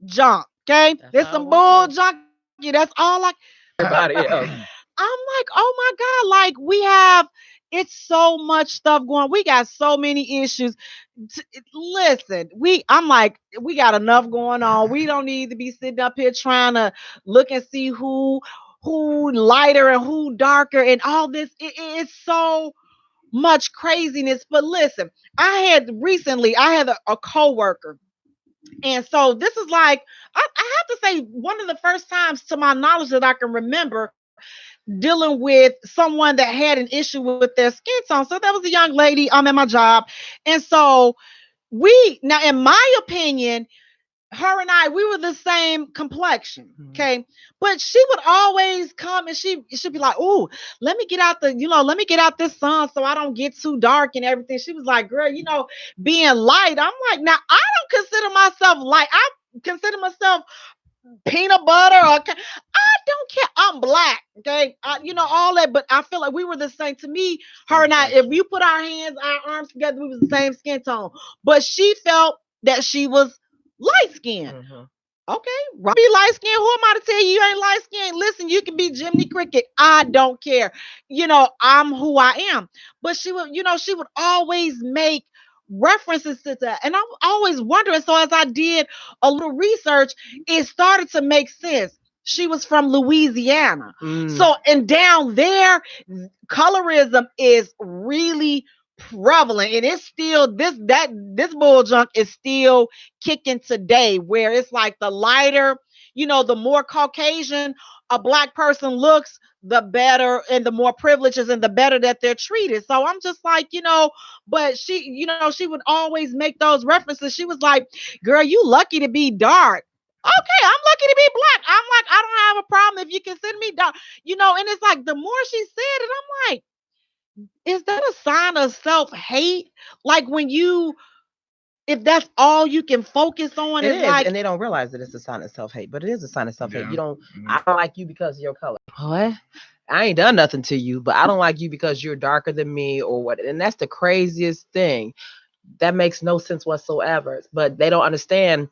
junk. Okay. That's This how it some bull was. junk. Yeah, that's all I Everybody else. I'm like, oh my God, like we have it's so much stuff going. We got so many issues. Listen, I'm like, we got enough going on. We don't need to be sitting up here trying to look and see who lighter and who darker and all this. It's so much craziness. But listen, I had a coworker. And so this is like, I have to say, one of the first times to my knowledge that I can remember dealing with someone that had an issue with their skin tone. So that was a young lady. I'm at my job. And so now in my opinion, her and we were the same complexion. Okay. But she would always come and she'd be like, oh, let me get out let me get out this sun so I don't get too dark and everything. She was like, girl, being light. I'm like, now I don't consider myself light. I consider myself peanut butter or I don't care. I'm black. Okay. All that, but I feel like we were the same. To me, her and if you put our arms together, we was the same skin tone. But she felt that she was light skinned. Okay, right. Be light skinned. Who am I to tell you ain't light skinned? Listen, you can be Jiminy Cricket. I don't care. I'm who I am. But she would always make references to that. And I'm always wondering. So as I did a little research, it started to make sense. She was from Louisiana. So, and down there, colorism is really prevalent, and it's still this bull junk is still kicking today, where it's like the lighter, the more Caucasian a black person looks, the better and the more privileges and the better that they're treated. So I'm just like, but she would always make those references. She was like, girl, you lucky to be dark. Okay, I'm lucky to be black. I'm like, I don't have a problem if you consider me dark, and it's like the more she said it, I'm like, is that a sign of self-hate? Like if that's all you can focus on, It is is, like, and they don't realize that it's a sign of self-hate, but it is a sign of self-hate. Yeah. I don't like you because of your color. What? I ain't done nothing to you, but I don't like you because you're darker than me or what. And that's the craziest thing. That makes no sense whatsoever. But they don't understand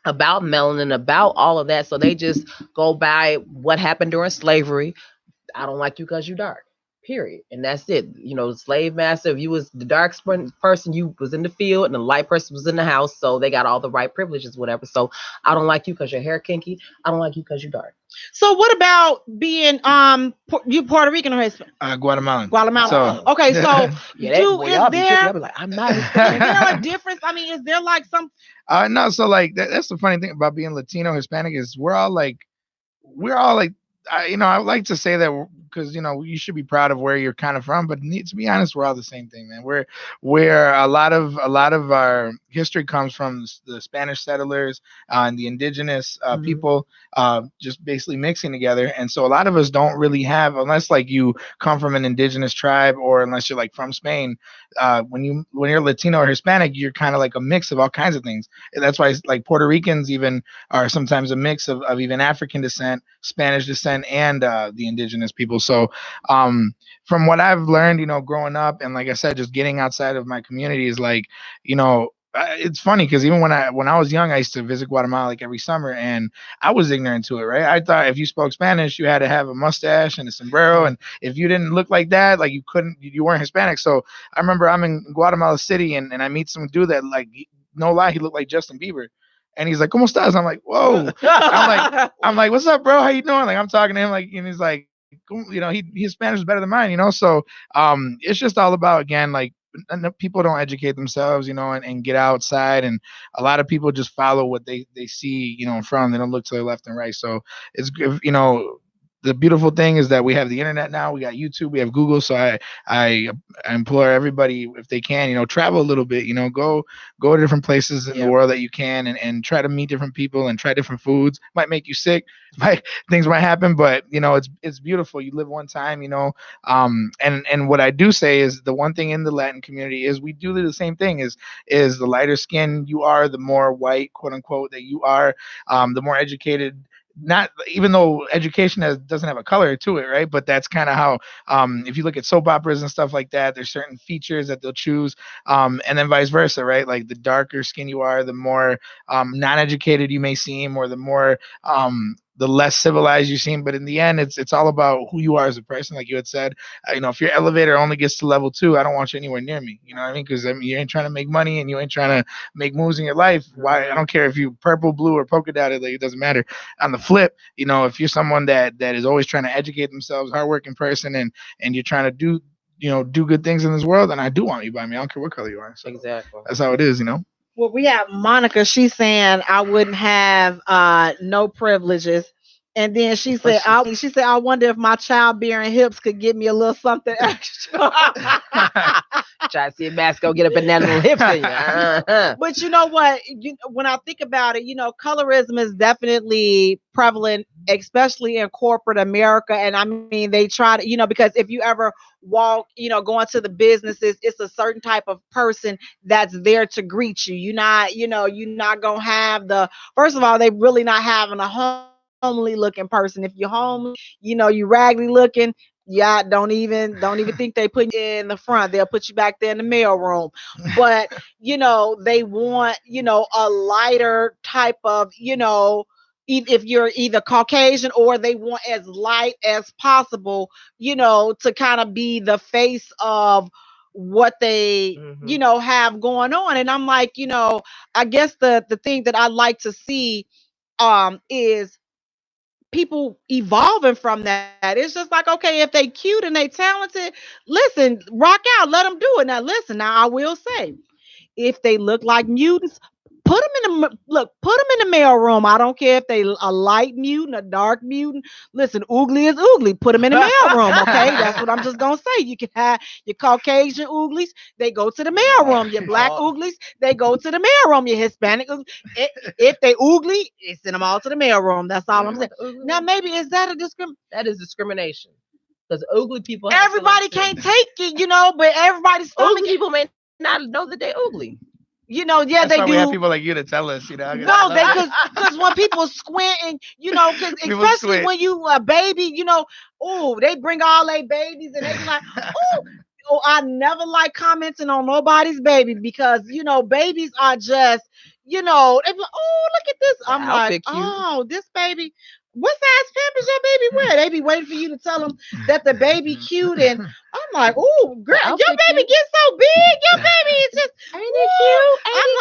about melanin, about all of that. So they just go by what happened during slavery. I don't like you because you're dark. Period. And that's it. The slave master, if you was the dark person, you was in the field, and the light person was in the house. So they got all the right privileges, whatever. So I don't like you because your hair kinky. I don't like you because you're dark. So what about being you Puerto Rican or Hispanic? Guatemalan. Guatemala. Okay, so I'll be like, I'm not. is there a difference? I mean, is there like some? No. So like that's the funny thing about being Latino, Hispanic is we're all like. I like to say that because you should be proud of where you're kind of from, but to be honest, we're all the same thing, man. Where a lot of our history comes from the Spanish settlers and the indigenous people just basically mixing together, and so a lot of us don't really have, unless like you come from an indigenous tribe or unless you're like from Spain. When you're Latino or Hispanic, you're kind of like a mix of all kinds of things. And that's why like Puerto Ricans even are sometimes a mix of even African descent, Spanish descent, and the indigenous people. So from what I've learned, growing up, and like I said, just getting outside of my community is like, it's funny because even when I was young, I used to visit Guatemala like every summer, and I was ignorant to it, right? I thought if you spoke Spanish, you had to have a mustache and a sombrero, and if you didn't look like that, like you weren't Hispanic. So I remember I'm in Guatemala City, and I meet some dude that, like, no lie, he looked like Justin Bieber. And he's like, "¿Cómo estás?" I'm like, "Whoa." I'm like, "What's up, bro? How you doing?" Like, I'm talking to him, like, and he's like, his Spanish is better than mine, So it's just all about, again, like, people don't educate themselves, and get outside, and a lot of people just follow what they see, in front. They don't look to their left and right. So it's, the beautiful thing is that we have the internet now. We got YouTube, we have Google. So I implore everybody, if they can, travel a little bit. Go to different places in the world that you can, and try to meet different people and try different foods. Might make you sick, things might happen, but it's beautiful. You live one time. And what I do say is, the one thing in the Latin community is we do the same thing. Is the lighter skin you are, the more white, quote unquote, that you are, the more educated. Not even though education doesn't have a color to it, right? But that's kind of how, if you look at soap operas and stuff like that, there's certain features that they'll choose, and then vice versa, right? Like the darker skin you are, the more non-educated you may seem, or the more the less civilized you seem. But in the end, it's all about who you are as a person. Like you had said, if your elevator only gets to level 2, I don't want you anywhere near me. You know what I mean? Because you ain't trying to make money and you ain't trying to make moves in your life. Why? I don't care if you purple, blue, or polka dotted. Like, it doesn't matter. On the flip, if you're someone that is always trying to educate themselves, hardworking person, and you're trying to do good things in this world, then I do want you by me. I don't care what color you are. So Exactly. that's how it is. Well, we have Monica. She's saying I wouldn't have no privileges. And then she said, I wonder if my childbearing hips could give me a little something extra. Try to see if Masco get up in that little hip thing. But you know what? When I think about it, colorism is definitely prevalent, especially in corporate America. And I mean, they try to, because if you ever walk, go into the businesses, it's a certain type of person that's there to greet you. You're not going to have first of all, they really not having a homely looking person. If you're homely, you raggedy looking, don't even think they put you in the front. They'll put you back there in the mail room. But they want a lighter type of if you're either Caucasian, or they want as light as possible, to kind of be the face of what they have going on. And I'm like, I guess the thing that I like to see is people evolving from that. It's just like, okay, if they cute and they talented, listen, rock out, let them do it. Now listen, I will say, if they look like mutants, put them in the mail room. I don't care if they a light mutant, a dark mutant. Listen, oogly is oogly. Put them in the mail room, okay? That's what I'm just gonna say. You can have your Caucasian ooglies, they go to the mail room. Your black ooglies, they go to the mail room. Your Hispanic, if they oogly, send them all to the mail room. That's all I'm saying. Now, maybe is that a discrimination? That is discrimination, because oogly people. Everybody can't take it, but everybody's oogly people may not know that they're oogly. That's they do. We have people like you to tell us, No, because when people squinting, because especially when you a baby, they bring all their babies and they be like, I never like commenting on nobody's baby, because babies are just, they be like, look at this. I'm like, this baby. What size pampers your baby wear? They be waiting for you to tell them that the baby cute, and I'm like, girl, your baby gets so big. Your baby is just, ain't it cute? I'm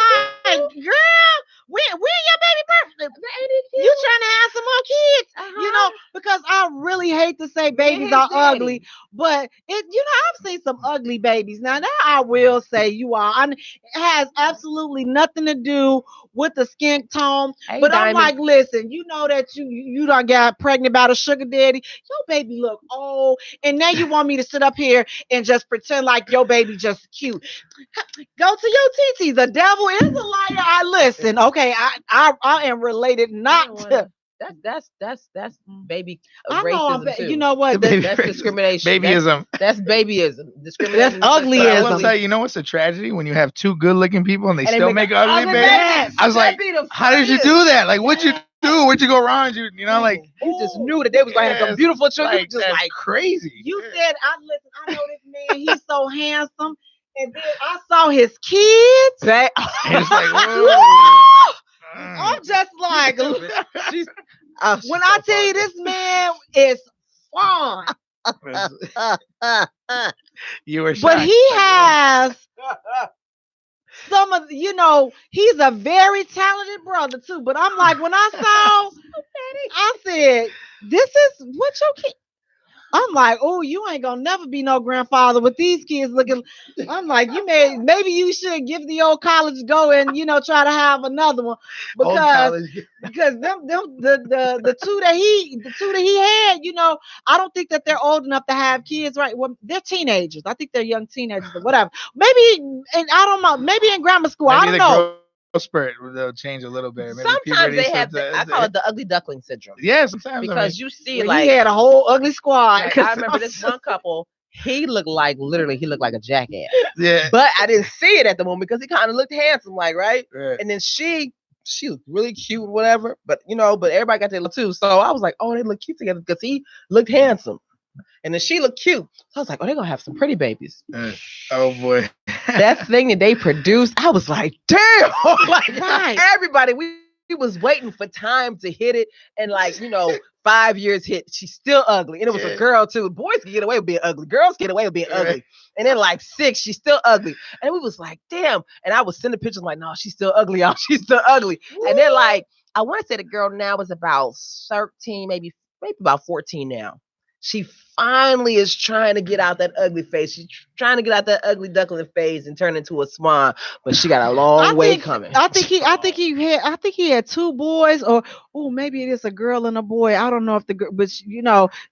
like, girl, when your baby birthday? Ain't it cute? You trying to have some more kids? Because I really hate to say babies are ugly, but I've seen some ugly babies. Now I will say it has absolutely nothing to do with the skin tone. But I'm like, listen, that you done got pregnant by a sugar daddy. Your baby look old, and now you want me to sit up here and just pretend like your baby just cute. Go to your TT. The devil is a liar. I listen. Okay, I am related not to. That's baby I racism know, too. You know what? That's discrimination. Babyism. That's babyism. Discrimination. That's uglyism. I will tell you, what's a tragedy? When you have two good-looking people and they still make ugly babies. I was like, how did you do that? Like, what'd you do? Where'd you go wrong? You just knew that they was going to have some beautiful children. Just like crazy. You said, I know this man. He's so handsome. And then I saw his kids. It's like, whoa. I'm just like, when I tell you this man is fun. You were shocked. But he has some of, he's a very talented brother too. But I'm like, when I saw, I said, this is what your kid. I'm like, oh, you ain't gonna never be no grandfather with these kids looking. I'm like, maybe you should give the old college go and try to have another one because the two that he had, I don't think that they're old enough to have kids, right? Well, they're teenagers. I think they're young teenagers or whatever. Maybe, and I don't know. Maybe in grammar school, I don't know. Spurt they'll change a little bit. Maybe sometimes they have I call it the ugly duckling syndrome. Yeah, sometimes because you see he had a whole ugly squad. Like, I remember this one couple. He looked like a jackass. Yeah, but I didn't see it at the moment because he kind of looked handsome, like right. And then she was really cute, whatever. But but everybody got their look too. So I was like, oh, they look cute together because he looked handsome. And then she looked cute. So I was like, oh, they're going to have some pretty babies. Oh, boy. That thing that they produced, I was like, damn. Everybody, we was waiting for time to hit it. And 5 years hit, she's still ugly. And it was a girl, too. Boys can get away with being ugly. Girls get away with being ugly. And then 6, she's still ugly. And we was like, damn. And I was sending pictures like, no, she's still ugly, y'all. She's still ugly. Woo. And then I want to say the girl now is about 13, maybe about 14 now. She finally is trying to get out that ugly face. She's trying to get out that ugly duckling face and turn into a swan, but she got a long way coming. I think he had 2 boys, or maybe it is a girl and a boy. I don't know if but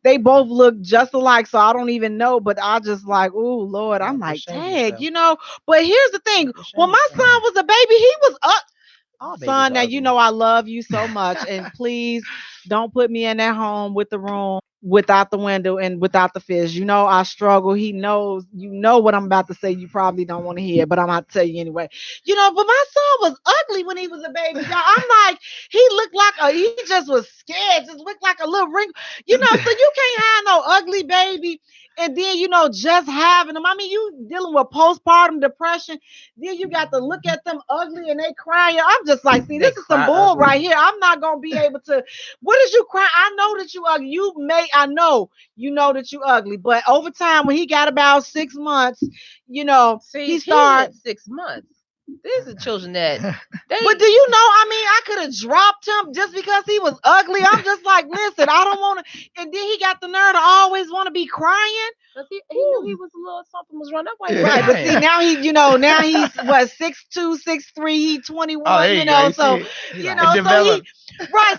they both look just alike, so I don't even know. But I just like, oh Lord, I'm like, dang, But here's the thing: when my son was a baby, he was up. Son, now I love you so much, and please don't put me in that home with the room without the window and without the fish. I struggle. He knows. What I'm about to say. You probably don't want to hear, but I'm about to tell you anyway. But my son was ugly when he was a baby. Y'all. I'm like, he looked like he just was scared. Just looked like a little wrinkle. So you can't have no ugly baby. And then, just having them. I mean, you dealing with postpartum depression. Then you got to look at them ugly and they crying. I'm just like, see, this is some bull right here. I'm not going to be able to. What is you crying? I know that you ugly. I know that you ugly. But over time, when he got about 6 months, he started 6 months. These are children that but do you know, I could have dropped him just because he was ugly. I'm just like, listen, I don't want to. And then he got the nerve to always want to be crying. He knew he was a little something was wrong. That's why right. But see, now now he's what, 6'2", 6'3", he 21, so so he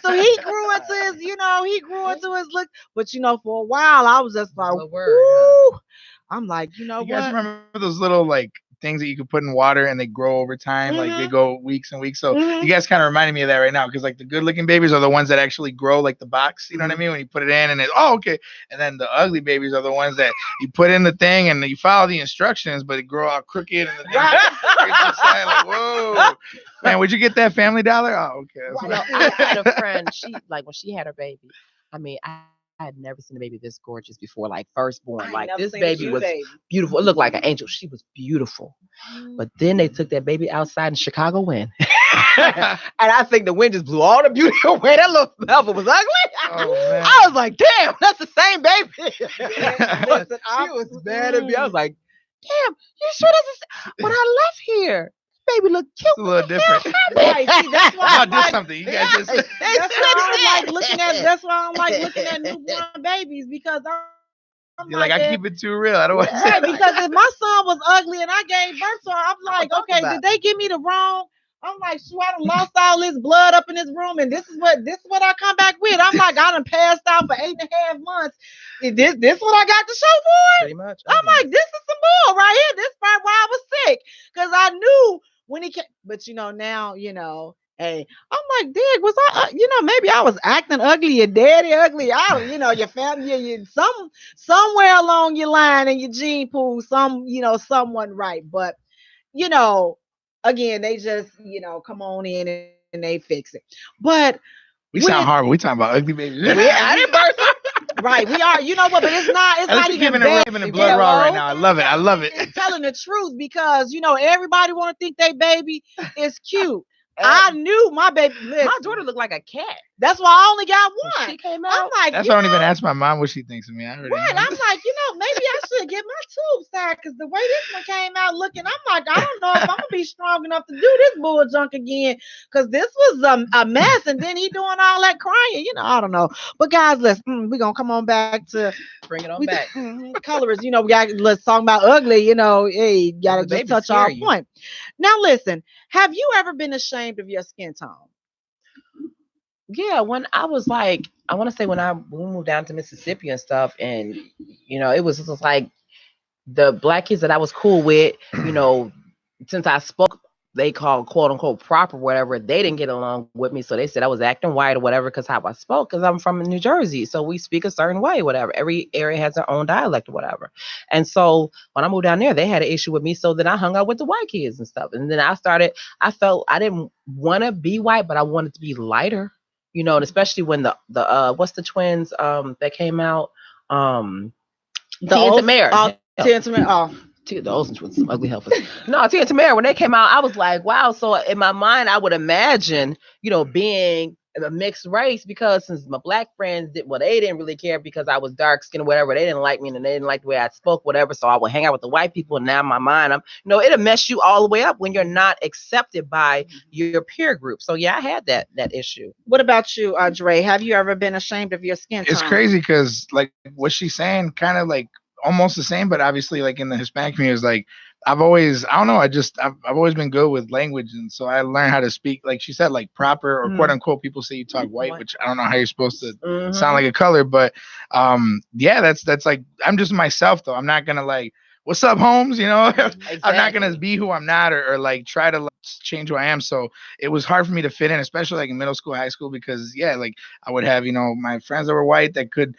so he grew into his look. But for a while I was just like, woo. I'm like, you guys remember those little things that you could put in water and they grow over time, they go weeks and weeks. So you guys kind of reminded me of that right now, because the good looking babies are the ones that actually grow the box, you know what I mean, when you put it in and okay. And then the ugly babies are the ones that you put in the thing and you follow the instructions, but it grow all crooked and the thing whoa man, would you get that Family Dollar? Oh, okay. I had a friend, she when she had her baby, I had never seen a baby this gorgeous before, firstborn. This baby was beautiful. It looked like an angel. She was beautiful. But then they took that baby outside in Chicago wind. And I think the wind just blew all the beauty away. That little mother was ugly. Oh, I was like, damn, that's the same baby. She was mad at me. I was like, damn, you sure that's when I left here? Baby look cute. It's a little different. Right. See, that's why I'll do something. You guys just. That's why I don't like looking at newborn babies, because you're I keep it too real. I don't want to say because if my son was ugly and I gave birth to her, I'm like, okay, did they give me the wrong? I'm like, shoot, I done lost all this blood up in this room, and this is what I come back with. I'm like, I done passed out for 8.5 months. This what I got to show for it? Pretty much. I'm like, this is some bull right here. This part why I was sick, because I knew when he came. But now, hey, I'm like, Dig, was I, maybe I was acting ugly, your daddy ugly. I don't, your family, somewhere along your line in your gene pool, someone right. But, again, they just, come on in and they fix it. But we sound horrible. We talking about ugly babies. I didn't birth them. Right, we are. You know what? But it's not even giving a blood raw right now. I love it. It's telling the truth, because everybody want to think their baby is cute. I knew my baby. Listen, my daughter looked like a cat. That's why I only got When one. she came I'm out, like, That's you why I don't even know, ask my mom what she thinks of me. I already right. know. I'm like, maybe I should get my tubes tied because the way this one came out looking, I'm like, I don't know if I'm gonna be strong enough to do this bull junk again because this was a mess, and then he doing all that crying. I don't know. But guys, we're gonna come on back to bring it on we back. colors. We got let's talk about ugly. Hey, gotta The just baby touch scare our you. point. Now listen, have you ever been ashamed of your skin tone? Yeah, when I was like, I want to say when we moved down to Mississippi and stuff, and it was just like the black kids that I was cool with, since I spoke, they called quote unquote proper, whatever. They didn't get along with me, so they said I was acting white or whatever because how I spoke. Because I'm from New Jersey, so we speak a certain way, whatever. Every area has their own dialect or whatever. And so when I moved down there, they had an issue with me. So then I hung out with the white kids and stuff. And then I felt I didn't want to be white, but I wanted to be lighter. And especially when the what's the twins that came out The Tia and old, Tamara. oh, The Olsen twins, some ugly heifers. No, Tia and Tamara, when they came out, I was like, wow. So in my mind, I would imagine, being a mixed race because since my black friends they didn't really care because I was dark skinned or whatever. They didn't like me and they didn't like the way I spoke, whatever. So I would hang out with the white people. And now in my mind, it'll mess you all the way up when you're not accepted by your peer group. So yeah, I had that issue. what about you, Dre? Have you ever been ashamed of your skin tone? It's crazy because like what she's saying, kind of like almost the same, but obviously like in the Hispanic community is like I don't know, I've always been good with language, and so I learned how to speak like she said, like proper or quote unquote. People say you talk white, which I don't know how you're supposed to sound like a color, but yeah, that's like I'm just myself though. I'm not gonna like what's up, Holmes? Exactly. I'm not gonna be who I'm not or like try to like, change who I am. So it was hard for me to fit in, especially like in middle school, high school, because yeah, like I would have my friends that were white that could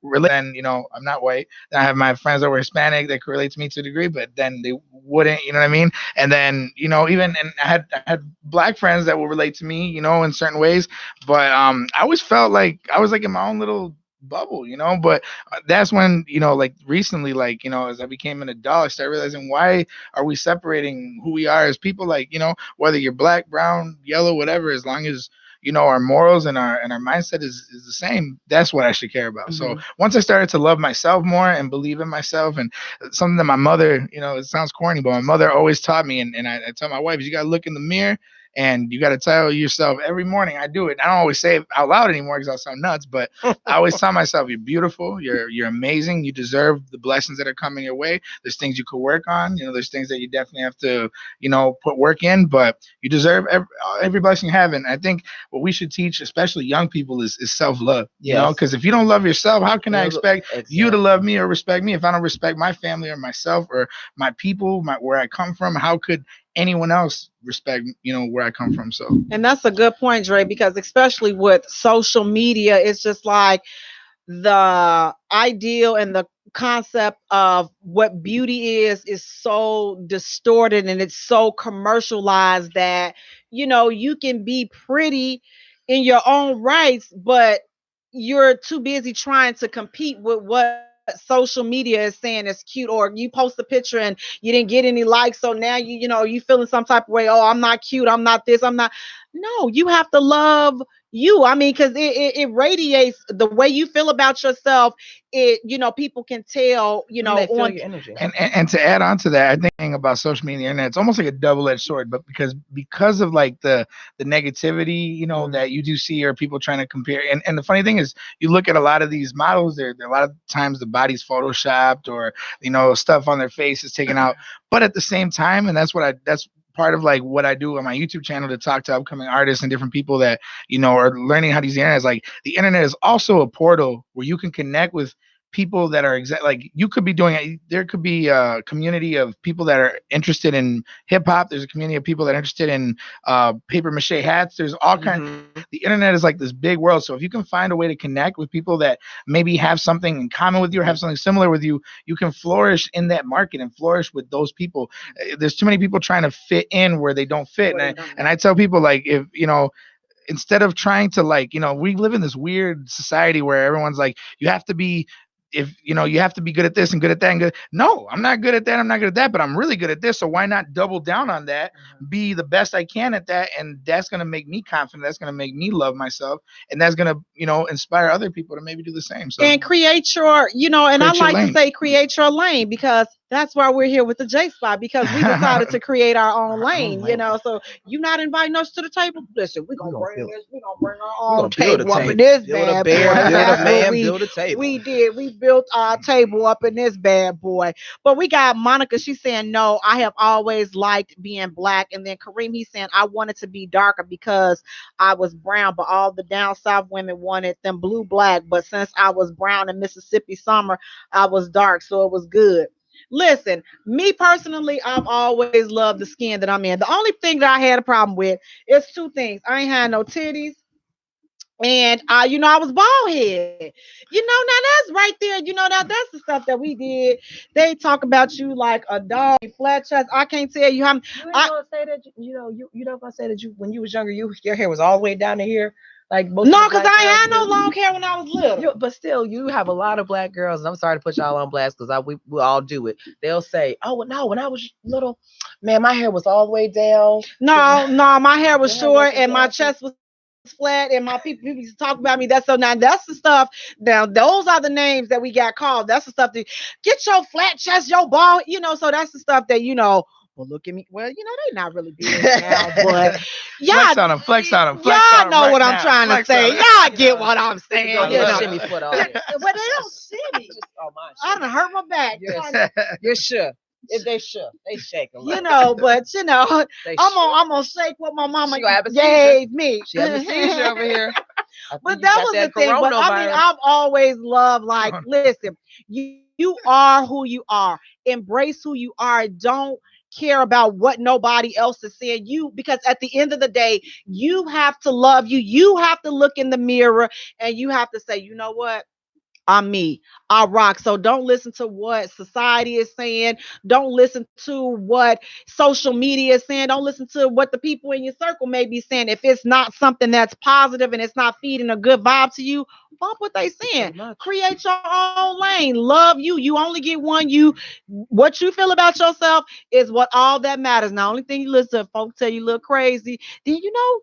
relate. Then I'm not white. Then I have my friends that were Hispanic that could relate to me to a degree, but then they wouldn't. You know what I mean? And then even and I had black friends that will relate to me, in certain ways. But I always felt like I was like in my own little bubble. But that's when like recently, like as I became an adult, I started realizing why are we separating who we are as people? Like whether you're black, brown, yellow, whatever, as long as our morals and our mindset is the same, that's what I should care about. So once I started to love myself more and believe in myself, and something that my mother, it sounds corny, but my mother always taught me, and I tell my wife, you got to look in the mirror and you got to tell yourself every morning. I do it. I don't always say it out loud anymore because I'll sound nuts, but I always tell myself, you're beautiful, you're amazing, you deserve the blessings that are coming your way. There's things you could work on, there's things that you definitely have to put work in, but you deserve every blessing you have. And I think what we should teach, especially young people, is self-love. Because if you don't love yourself, how can I expect you to love me or respect me? If I don't respect my family or myself or my people, where I come from, how could anyone else respect where I come from? So, and that's a good point, Dre, because especially with social media, it's just like the ideal and the concept of what beauty is so distorted, and it's so commercialized that you can be pretty in your own rights, but you're too busy trying to compete with what social media is saying is cute, or you post a picture and you didn't get any likes, so now you feeling some type of way. Oh, I'm not cute, I'm not this, I'm not. No, you have to love you. I mean, because it radiates the way you feel about yourself. People can tell, They feel on your energy. and to add on to that, I think about social media and the internet, it's almost like a double-edged sword, but because of like the negativity, that you do see, or people trying to compare. And the funny thing is, you look at a lot of these models, they're a lot of times the body's photoshopped, or stuff on their face is taken out. But at the same time, and that's part of like what I do on my YouTube channel to talk to upcoming artists and different people that are learning how to use the internet. Is like the internet is also a portal where you can connect with people that are like you could be doing it. There could be a community of people that are interested in hip hop. There's a community of people that are interested in paper mache hats. There's all kinds. The internet is like this big world. So if you can find a way to connect with people that maybe have something in common with you or have something similar with you, you can flourish in that market and flourish with those people. There's too many people trying to fit in where they don't fit. And I tell people, like, if instead of trying to, like, we live in this weird society where everyone's like, you have to be if you have to be good at this and good at that and good. No, I'm not good at that. I'm not good at that, but I'm really good at this. So why not double down on that, be the best I can at that, and that's gonna make me confident. That's gonna make me love myself, and that's gonna inspire other people to maybe do the same. So and create your, and I like to say create your lane, because that's why we're here with the J Spot, because we decided to create our own lane, So you're not inviting us to the table. Listen, we're gonna bring our own table up in this bad boy. That's what build a table. We did. We built our table up in this bad boy. But we got Monica. She's saying, no, I have always liked being black. And then Kareem, he's saying, I wanted to be darker because I was brown, but all the down south women wanted them blue black. But since I was brown in Mississippi summer, I was dark, so it was good. Listen, me personally, I've always loved the skin that I'm in. The only thing that I had a problem with is two things. I ain't had no titties. And I was bald head. Now that's right there. That's the stuff that we did. They talk about you like a dog, flat chest. I can't tell you how. You ain't gonna say that. You not gonna say that when you was younger, your hair was all the way down to here. Like most no, because I ain't had no long hair when I was little. But still, you have a lot of black girls, and I'm sorry to put y'all on blast because we all do it. They'll say, "Oh, well, no, when I was little, man, my hair was all the way down." No, my hair was short and my chest was flat, and my people used to talk about me. That's the stuff. Now those are the names that we got called. That's the stuff that get your flat chest, your bald. So that's the stuff that Well, look at me. Well, they not really doing it now, but flex on them. Y'all know what I'm trying to say. Y'all get what I'm saying. Shimmy foot on it. But they don't shimmy. I done hurt my back. You're sure. If they shook, they shake them. But I'm gonna shake what my mama gave me. She has a seizure over here. But that was the thing. But I mean, I've always loved, like, listen, you are who you are. Embrace who you are. Don't care about what nobody else is saying. Because at the end of the day, you have to love you. You have to look in the mirror and you have to say, you know what? I'm me. I rock. So don't listen to what society is saying. Don't listen to what social media is saying. Don't listen to what the people in your circle may be saying. If it's not something that's positive and it's not feeding a good vibe to you, bump what they saying. Create your own lane. Love you. You only get one. What you feel about yourself is what all that matters. Now, only thing you listen to, folks tell you look crazy. Then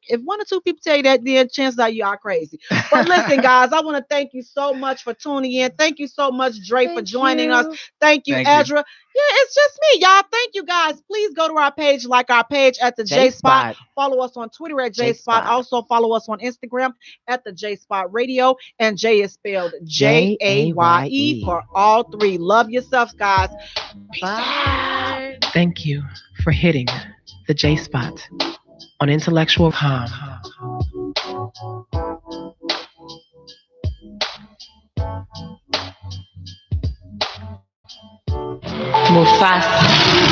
if one or two people tell you that, then chances are you are crazy. But listen, guys, I want to thank you so much for tuning in. Thank you so much, Dre, for joining us. Thank you, Edra. Yeah, it's just me, y'all. Thank you, guys. Please go to our page, like our page at the J Spot. Follow us on Twitter at J Spot. Also follow us on Instagram at the J Spot Radio. And Jay is spelled Jaye for all three. Love yourselves, guys. Bye. Thank you for hitting the J Spot on Intellectual Com. Mufasa.